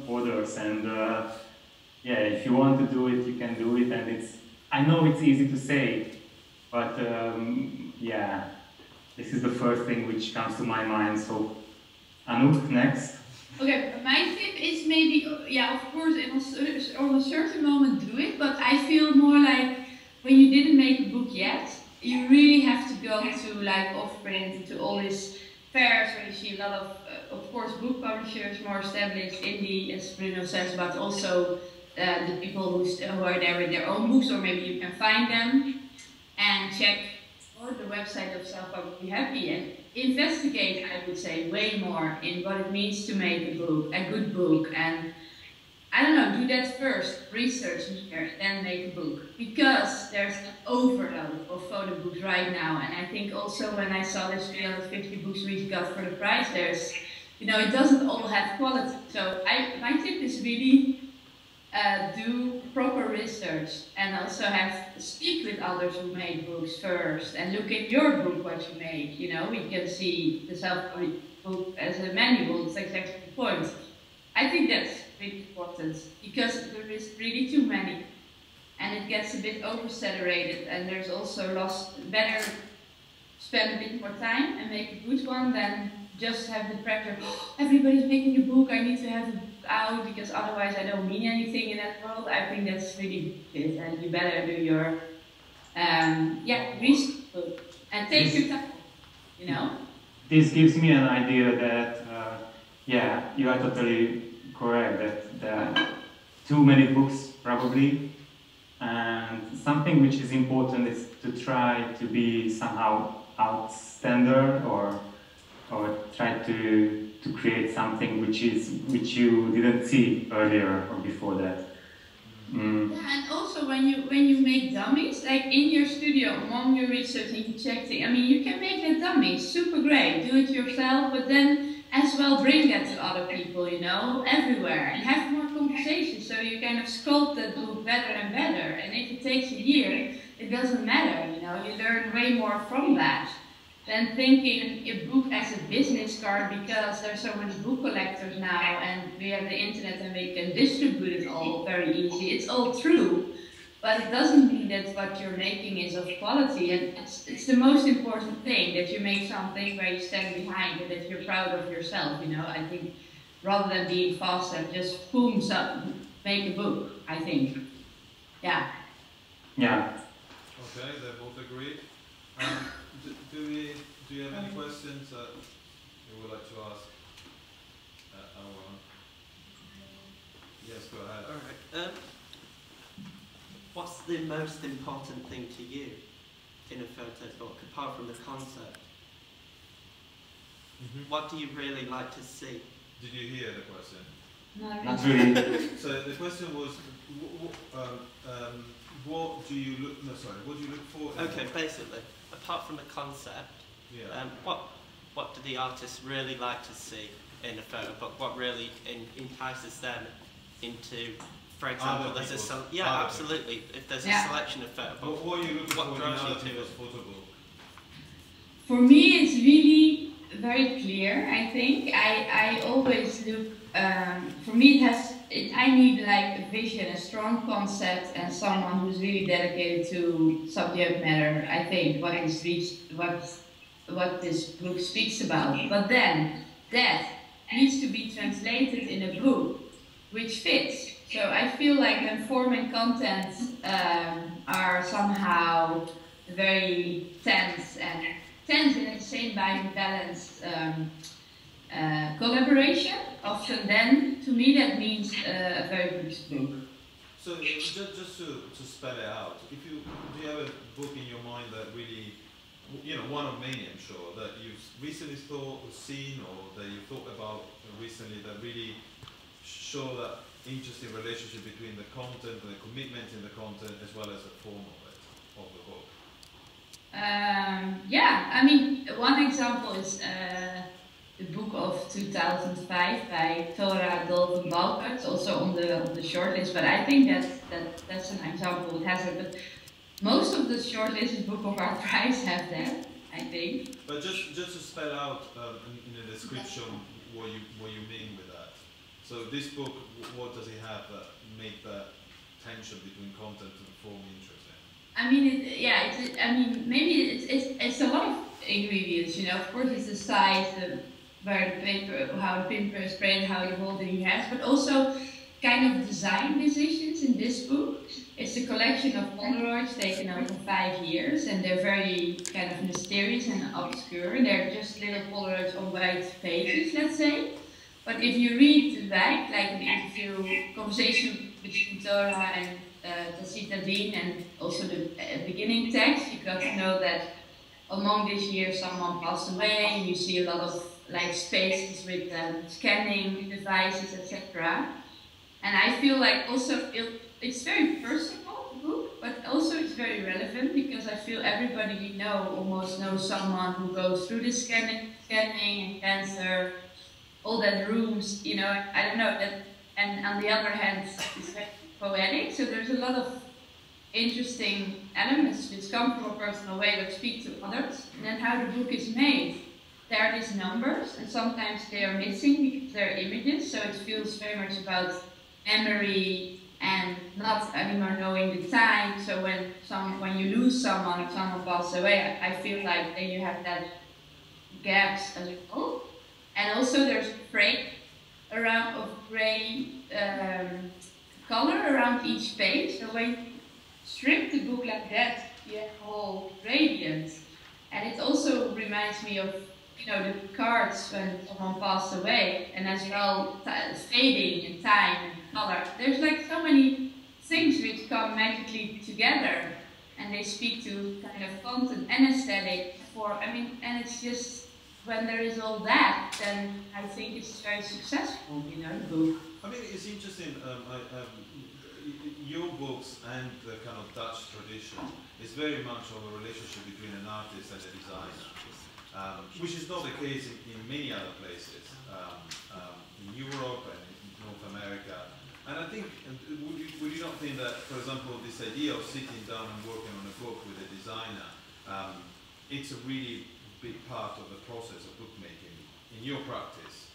orders, and yeah, if you want to do it, you can do it. And I know it's easy to say, but yeah, this is the first thing which comes to my mind. So, Anouk, next. Okay, my tip is maybe, yeah, of course, on a certain moment do it, but I feel more like when you didn't make a book yet, you really have to go to like off-print, to all these fairs where you see a lot of course, book publishers, more established, indie, as Bruno says, but also the people who are there with their own books, or maybe you can find them and check or the website of Self-Publishing Happy and investigate, I would say, way more in what it means to make a book, a good book, and I don't know, do that first, research here, then make a book, because there's an overload of photo books right now, and I think also when I saw this 350 books we got for the prize, there's, you know, it doesn't all have quality, so my tip is really do proper research and also speak with others who made books first and look at your book, what you made. You know, we can see the self-published book as a manual, it's exactly the point. I think that's really important because there is really too many and it gets a bit oversaturated, and there's also better spend a bit more time and make a good one than just have the pressure, oh, everybody's making a book, I need to have the book out because otherwise I don't mean anything in that world. I think that's really good, and you better do your research and take your time, you know? This gives me an idea that, you are totally correct, that there are too many books probably, and something which is important is to try to be somehow outstander or try to create something which you didn't see earlier or before that. Mm. Yeah, and also when you make dummies, like in your studio, among your research and you check things, I mean, you can make the dummies super great, do it yourself, but then as well bring that to other people, you know, everywhere, and have more conversations, so you kind of sculpt that book better and better. And if it takes a year, it doesn't matter, you know, you learn way more from that than thinking a book as a business card, because there's so many book collectors now and we have the internet and we can distribute it all very easy. It's all true, but it doesn't mean that what you're making is of quality, and it's the most important thing, that you make something where you stand behind it, that you're proud of yourself, you know. I think rather than being fast and just boom, make a book, I think. Yeah. Yeah. Okay, they both agreed. Do you have any questions that you would like to ask? Yes, go ahead. All right. What's the most important thing to you in a photo book, apart from the concept? What do you really like to see? Did you hear the question? Not really. So the question was, what do you look? No, sorry. What do you look for? Okay, basically, apart from the concept, what do the artists really like to see in a photo book? What really entices them into? For example, there's absolutely. If there's a selection of photo books, what are you looking for in an to artist's photo book? For me, it's really very clear. I think I always look. For me, I need like a vision, a strong concept, and someone who's really dedicated to subject matter. I think what this book speaks about. But then that needs to be translated in a book which fits. So I feel like when form and content are somehow very tense and at the same time balanced collaboration, often then, to me, that means a very good book. So just to spell it out, do you have a book in your mind that really, one of many, I'm sure, that you've recently seen or that you thought about recently that really show that interesting relationship between the content, the commitment in the content, as well as the form of the book? I mean, one example is the book of 2005 by Tora Dolphin Balker. It's also on the shortlist, but I think that's an example that has it. But most of the shortlisted book of our prize have that, I think. But just to spell out in the description what you mean with that. So this book, what does it have that make that tension between content and form interesting? I mean, maybe it's a lot of ingredients, you know. Of course, it's the size, where the paper, how the paper is printed, how you hold it in your hands, but also kind of design decisions in this book. It's a collection of Polaroids taken over 5 years, and they're very kind of mysterious and obscure. They're just little Polaroids on white pages, let's say. But if you read the back, like an interview, conversation between Tora and Tacita Dean, and also the beginning text, you got to know that among this year someone passed away, and you see a lot of like spaces with scanning devices, etc. And I feel like also it's very personal book, but also it's very relevant, because I feel everybody you know almost knows someone who goes through the scanning and cancer, all that rooms, you know, I don't know that. And on the other hand, it's very poetic, so there's a lot of interesting elements which come from a personal way that speak to others. And then how the book is made. There are these numbers, and sometimes they are missing because they're images, so it feels very much about memory and I'm not anymore knowing the time. So when you lose someone, if someone passes away, I feel like then you have that gaps as well. And also there's frame around of gray color around each page. So when you strip the book like that, you have whole gradient. And it also reminds me of, you know, the cards when someone passed away, and as well fading in time and color. There's like so many things which come magically together, and they speak to kind of content and aesthetic for, I mean, and it's just, when there is all that, then I think it's very successful, you know, the book. I mean, it's interesting, your books and the kind of Dutch tradition is very much of a relationship between an artist and a designer, which is not the case in many other places, in Europe and in North America. And I think, would you not think that, for example, this idea of sitting down and working on a book with a designer, it's a really big part of the process of bookmaking in your practice?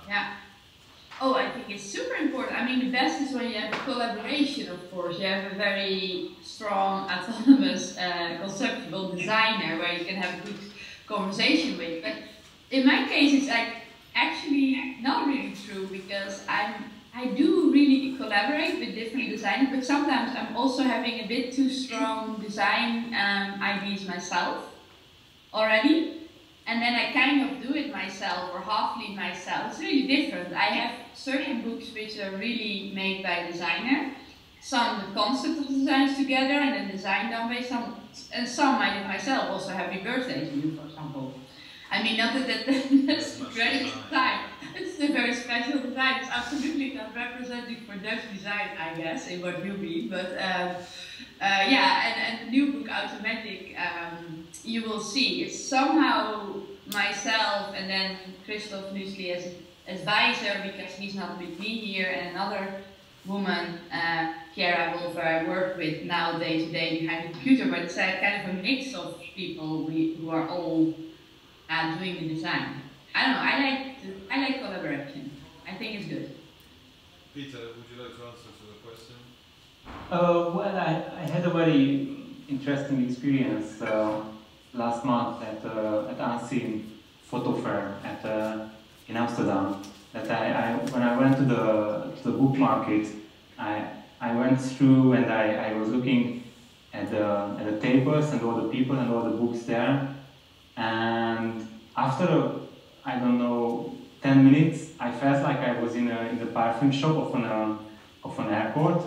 Yeah. Oh, I think it's super important. I mean, the best is when you have a collaboration, of course. You have a very strong, autonomous, conceptual designer where you can have a good conversation with. But in my case, it's like actually not really true, because I do really collaborate with different designers, but sometimes I'm also having a bit too strong design ideas myself already. And then I kind of do it myself or halfly myself. It's really different. I have certain books which are really made by a designer. Some the concept of the designs together and then design done by some, and some I did myself. Also Happy Birthday to You, for example. I mean, not that that's the greatest design. It's a very special design. It's absolutely not representing for Dutch design, I guess, in what you mean. But yeah, and the new book, Automatic, you will see. It's somehow myself and then Christoph Nusli as advisor, because he's not with me here, and another woman, Chiara Wolfer, I work with now day to day behind the computer, but it's kind of a mix of people who are all doing the design. I don't know, I like collaboration. I think it's good. Peter, would you like to answer to the question? Well, I had a very interesting experience last month at Unseen Photo Fair in Amsterdam. That when I went to the book market, I went through and I was looking at the tables and all the people and all the books there. And after I don't know 10 minutes, I felt like I was in the perfume shop of an airport.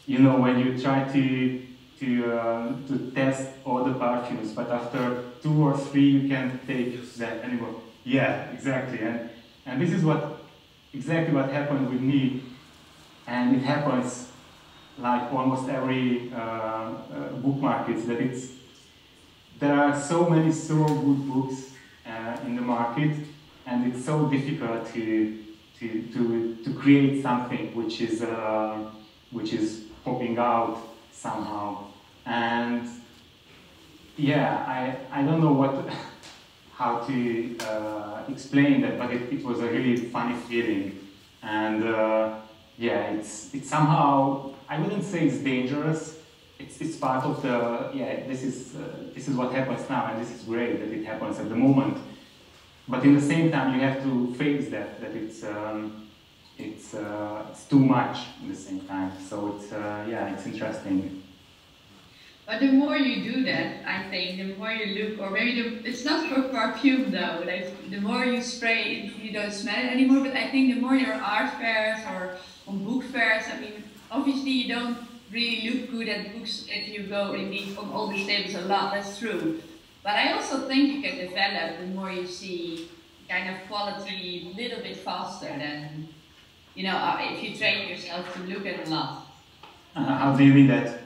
You know, when you try to test all the perfumes, but after 2 or 3 you can't take that anymore. Yeah, exactly. And this is exactly what happened with me, and it happens like almost every book market. There are so many so good books in the market, and it's so difficult to create something which is popping out somehow. And yeah, I don't know how to explain that, but it was a really funny feeling. And yeah, it's somehow, I wouldn't say it's dangerous. It's part of the, yeah, this is what happens now, and this is great that it happens at the moment. But in the same time, you have to face that it's too much at the same time. So it's yeah, it's interesting. But the more you do that, I think, the more you look, or maybe it's not for perfume though, like the more you spray, you don't smell it anymore, but I think the more you're art fairs or on book fairs, I mean, obviously you don't really look good at books if you go indeed on all these tables a lot, that's true. But I also think you can develop the more you see kind of quality a little bit faster than, you know, if you train yourself to look at a lot. How do you mean that?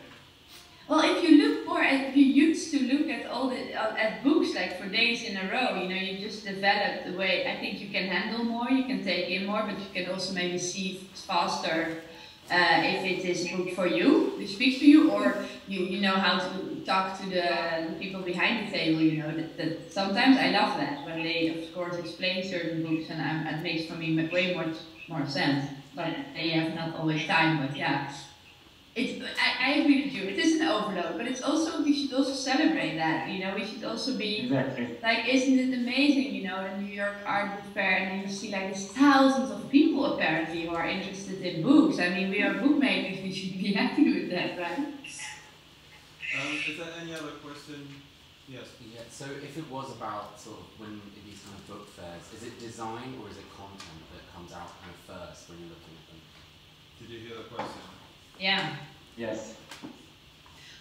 Well, if you look more, if you used to look at all at books like for days in a row, you know, you just develop the way. I think you can handle more, you can take in more, but you can also maybe see faster if it is a book for you, which speaks to you, or you know how to talk to the people behind the table. You know that sometimes I love that when they, of course, explain certain books, and it makes for me way more sense. But they have not always time, but yeah. I agree with you. It is an overload, but it's also we should also celebrate that. You know, we should also be Exactly. like, isn't it amazing? You know, the New York Art Book Fair, and then you see like there's thousands of people apparently who are interested in books. I mean, we are bookmakers. We should be happy with that, right? Is there any other question? Yes. Yeah. So if it was about sort of when these kind of book fairs, is it design or is it content that comes out kind of first when you're looking at them? Did you hear the question? Yeah. Yes.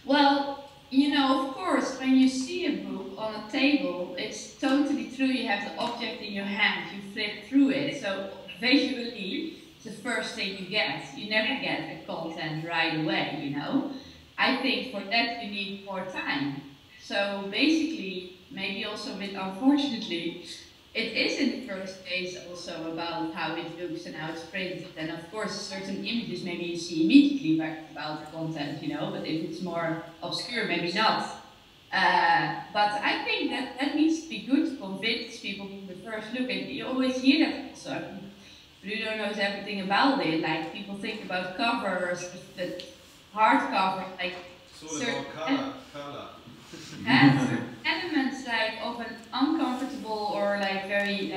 Well, you know, of course, when you see a book on a table, it's totally true. You have the object in your hand, you flip through it. So visually, it's the first thing you get. You never get the content right away, you know. I think for that you need more time. So basically, maybe also a bit unfortunately, it is in the first case also about how it looks and how it's printed. And of course, certain images maybe you see immediately about the content, you know, but if it's more obscure, maybe not. But I think that needs to be good to convince people from the first look. And you always hear that also. Bruno knows everything about it. Like, people think about covers, the hardcover, like it's all about color. Elements like of an uncomfortable or like very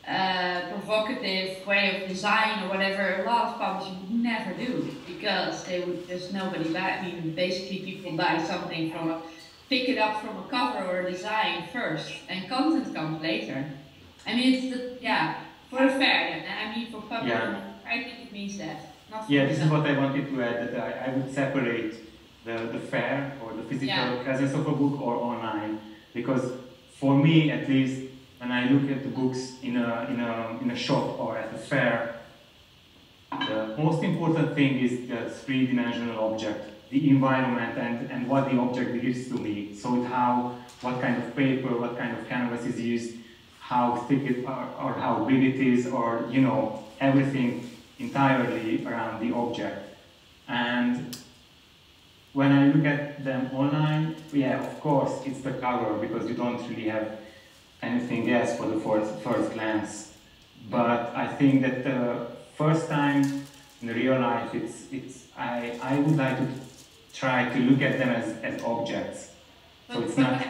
provocative way of design or whatever, a lot of publishers would never do, because there's nobody buy. I mean, basically people buy something pick it up from a cover or a design first, and content comes later. I mean, it's for a fair. I mean, for public, I think it means that. This is what I wanted to add, that I would separate the fair or the physical presence of a book or online, because for me at least, when I look at the books in a shop or at a fair, the most important thing is the three-dimensional object, the environment, and what the object gives to me. So what kind of paper, what kind of canvas is used, how thick it or how big it is, or you know, everything entirely around the object. And when I look at them online, of course, it's the cover, because you don't really have anything else for the first glance. But I think that the first time in real life, I would like to try to look at them as objects. So it's not.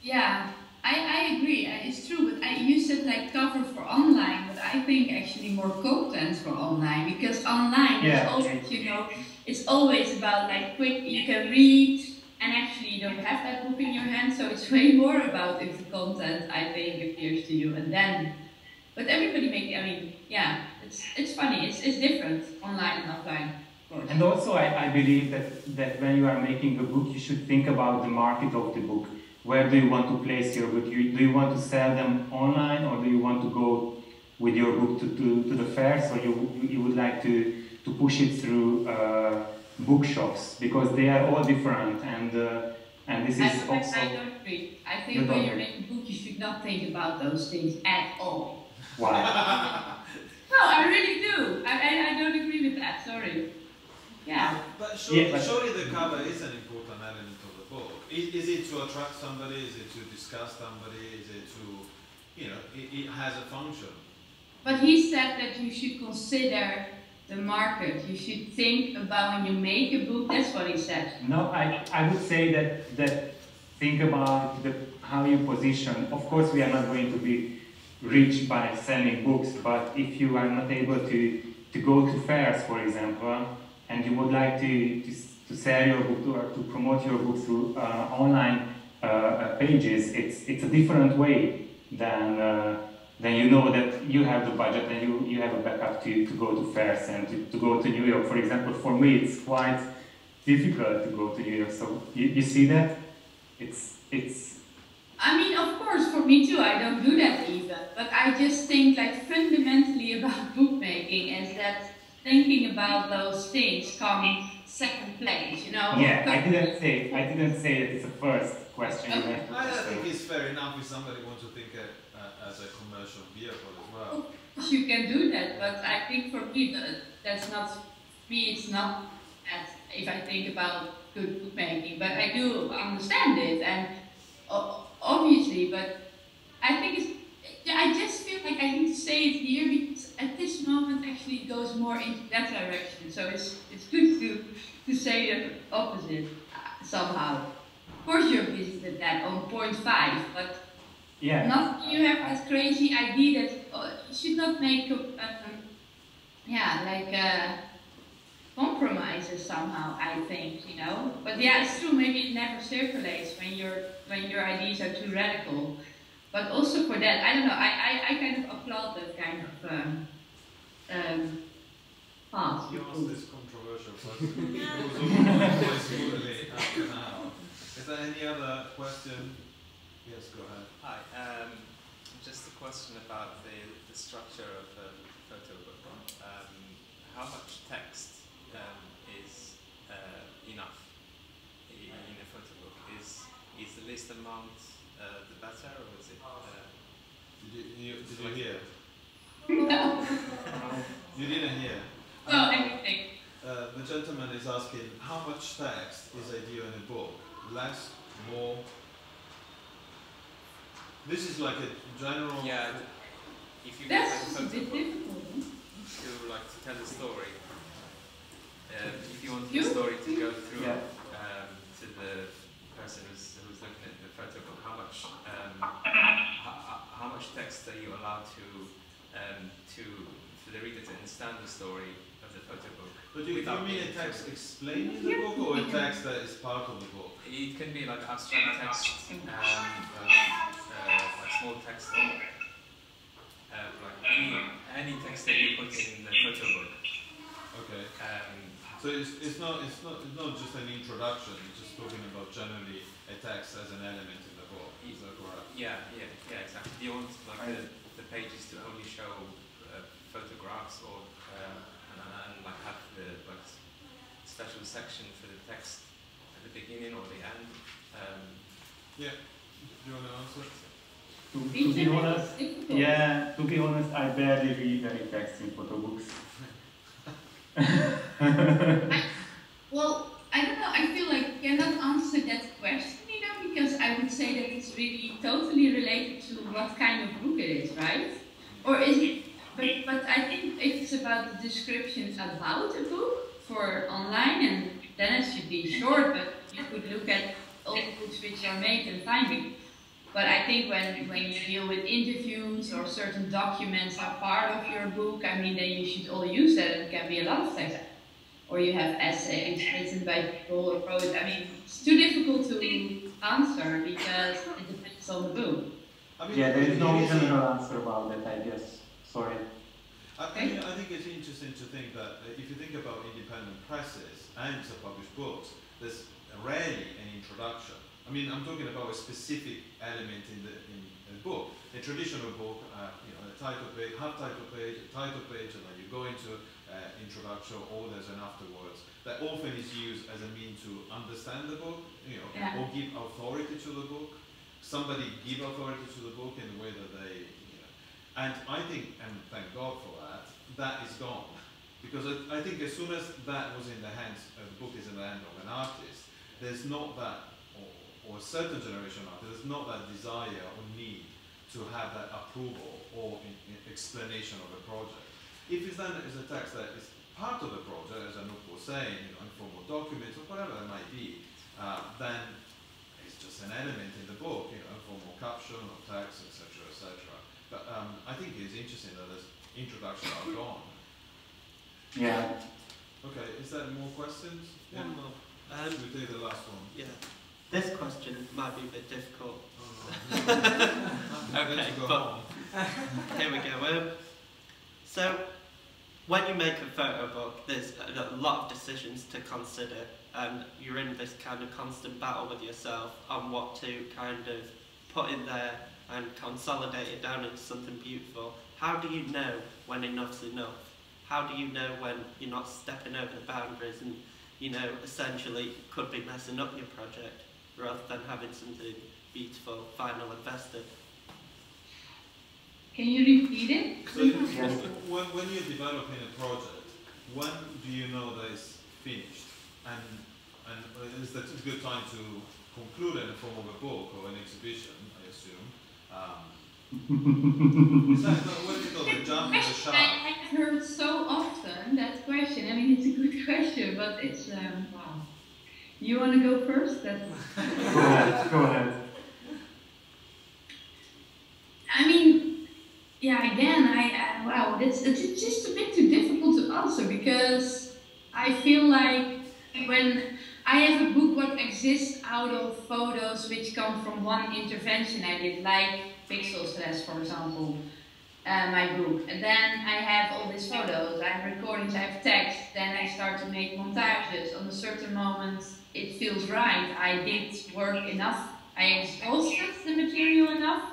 Yeah, I agree. It's true. But you said like cover for online, but I think actually more content for online, because online is always, you know, it's always about like quick, you can read, and actually you don't have that book in your hand, so it's way more about if the content, I think, appears to you, and then, but everybody it's funny, it's different online and offline, of course. And also I believe that when you are making a book, you should think about the market of the book. Where do you want to place your book? Do you want to sell them online, or do you want to go with your book to the fair? So you would like to push it through bookshops, because they are all different, and this is also. I don't agree. I think when you make a book, you should not think about those things at all. Why? No, I really do. I don't agree with that. Sorry. Yeah. But surely the cover is an important element of the book. Is it to attract somebody? Is it to discuss somebody? Is it to, you know, it has a function. But he said that you should consider the market. You should think about when you make a book. That's what he said. No, I would say that think about how you position. Of course, we are not going to be rich by selling books, but if you are not able to go to fairs, for example, and you would like to sell your book or to promote your book through online pages, it's a different way than you know that you have the budget and you have a backup to go to fairs and to go to New York. For example, for me, it's quite difficult to go to New York. So you see that? It's. I mean, of course, for me too, I don't do that either. But I just think, like, fundamentally about bookmaking is that thinking about those things come second place, you know? Yeah, I didn't say that it's a first question. Okay. I think it's fair enough if somebody wants to think as a commercial vehicle as well. You can do that, but I think for me, that's not me. It's not that if I think about good bookmaking, but I do understand it, and obviously, but I think I just feel like I need to say it here because at this moment actually it goes more into that direction. So it's good to to say the opposite somehow. Of course, you're visited that on 0.5, but yeah. not you have this crazy idea that you should not make compromises somehow. I think, you know. But yeah, it's true. Maybe it never circulates when your ideas are too radical. But also for that, I don't know. I kind of applaud that kind of path. You asked this controversial question. It goes always smoothly after now. Is there any other question? Yes, go ahead. Hi. Just a question about the structure of a photo book. How much text is enough in a photo book? Is the least amount the better, or is it? Did you hear? No. You didn't hear? No, anything. The gentleman is asking how much text is ideal in a book? Less, more? This is like a general. Yeah. If you That's make a a photo bit book difficult. to tell a story, if you want the story to go through to the person who's looking at the photo book, how much text are you allowed to for the reader to understand the story of the photo book? But do you mean a text explaining the book, or a text that is part of the book? It can be like abstract text, like small text, like any text that you put in the photo book. Okay. So it's not just an introduction. It's just talking about generally a text as an element in the book. Is that correct? Yeah, exactly. Do you want the pages to only show photographs, or and like have the special section for the text at the beginning or the end? Yeah. Do you want to answer? To be honest, yeah. To be honest, I barely read any text in photo books. Well, I don't know. I feel like I cannot answer that question, you know, because I would say that it's really totally related to what kind of book it is, right? Or is it? But I think if it's about the descriptions about a book for online, and then it should be short. But you could look at all the books which are made and find it. But I think when you deal with interviews or certain documents are part of your book, I mean, then you should all use that. It can be a lot of text. Or you have essays written by people or poets. I mean, it's too difficult to answer because it depends on the book. I mean, yeah, there is no general answer about that, I guess. Sorry. I think it's interesting to think that if you think about independent presses and self-published books, there's rarely an introduction. I mean, I'm talking about a specific element in the book. A traditional book, you know, a title page, a title page, and then you go into introduction, or there's an afterwards. That often is used as a means to understand the book, you know, or give authority to the book. Somebody give authority to the book in the way that they, you know. And I think, and thank God for that, that is gone. Because I think as soon as that was in the hands, the book is in the hand of an artist, there's not that, or a certain generation of artists, there's not that desire or need to have that approval or explanation of a project. If it's done as a text that is part of the project, as Anouk was saying, you know, informal documents or whatever it might be, then it's just an element in the book, you know, informal caption or text, etc., etc. But I think it's interesting that those introductions are gone. Yeah. Okay, is there more questions? One more. We'll take the last one. Yeah. This question might be a bit difficult. Okay, but here we go. So, when you make a photo book, there's a lot of decisions to consider, and you're in this kind of constant battle with yourself on what to kind of put in there and consolidate it down into something beautiful. How do you know when enough's enough? How do you know when you're not stepping over the boundaries and, you know, essentially could be messing up your project rather than having something beautiful, final, and festive? Can you repeat it? So when you're developing a project, when do you know that it's finished? And is that a good time to conclude in the form of a book or an exhibition, I assume? Is that what you call the jump in the shark? I heard so often that question. I mean, it's a good question, but but it's wow. You want to go first? Go ahead. Go ahead. I mean, yeah. Again, wow. It's just a bit too difficult to answer because I feel like when I have a book what exists out of photos which come from one intervention I did, like pixel stress, for example. My book, and then I have all these photos, I have recordings, I have text, then I start to make montages. On a certain moment it feels right, I did work enough, I exhausted the material enough,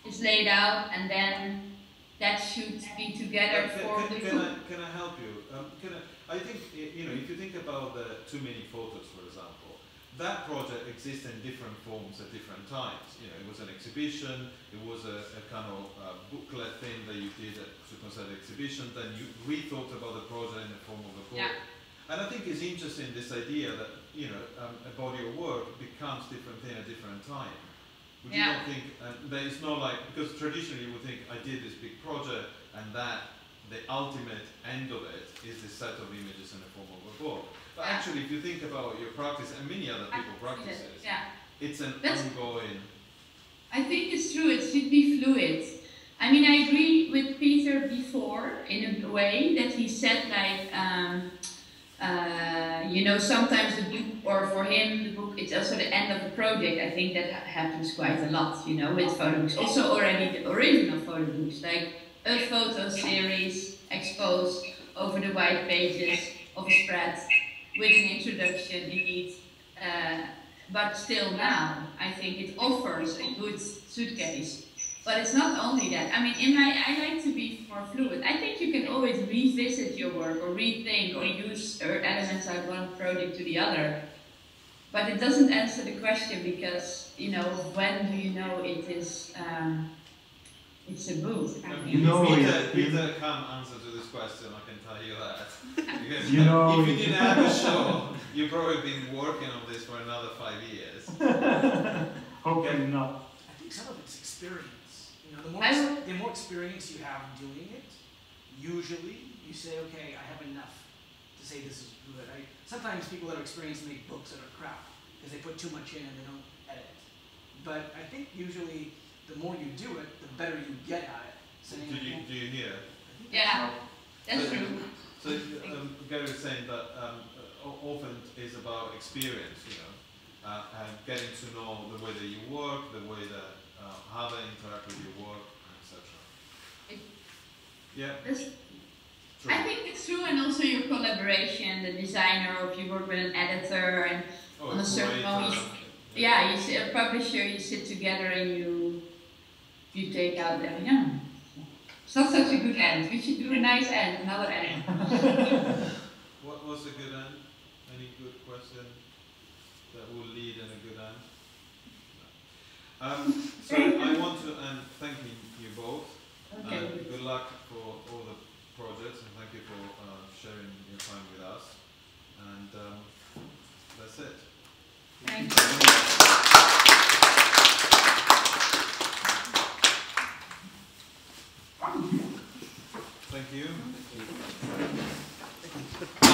it's laid out, and then that should be together for the book. Can I help you? I think, if you think about the too many photos, for example, that project exists in different forms at different times. It was an exhibition, it was a kind of booklet thing that you did to consider the exhibition, then you rethought about the project in the form of a book. Yeah. And I think it's interesting, this idea that, a body of work becomes different thing at different time. Would you not think, that it's not like, because traditionally you would think, I did this big project, and that the ultimate end of it is this set of images in the form of a book. But actually, if you think about your practice, and many other people practice it, it's an ongoing... I think it's true, it should be fluid. I mean, I agree with Peter before, in a way, that he said, like, sometimes the book, or for him, the book, it's also the end of a project. I think that happens quite a lot, with photo books. Also already the original photo books, like a photo series exposed over the white pages of a spread, with an introduction indeed, but still now, I think it offers a good suitcase. But it's not only that. I mean, I like to be more fluid. I think you can always revisit your work, or rethink, or use elements out of one project to the other. But it doesn't answer the question, because, when do you know it is, it's a book? Peter can't answer to this question, I can tell you that. Because if you didn't have a show, you've probably been working on this for another 5 years. Hopefully not. I think some of it's experience. The more experience you have doing it, usually you say, okay, I have enough to say this is good. Sometimes people that are experienced make books that are crap because they put too much in and they don't edit. But I think usually the more you do it, the better you get at it. So do you hear? Yeah, that's true. So Gary was saying that often is about experience, and getting to know the way that you work, the way that how they interact with your work, etc. I think it's true, and also your collaboration, the designer, or if you work with an editor, and on a certain moment, you see a publisher, you sit together and you take out them. It's not such a good end. We should do a nice end, another end. What was a good end? Any good question that will lead in a good end? So I want to thank you both. Okay. Good luck for all the projects, and thank you for sharing your time with us. And that's it. Thank you. Thank you.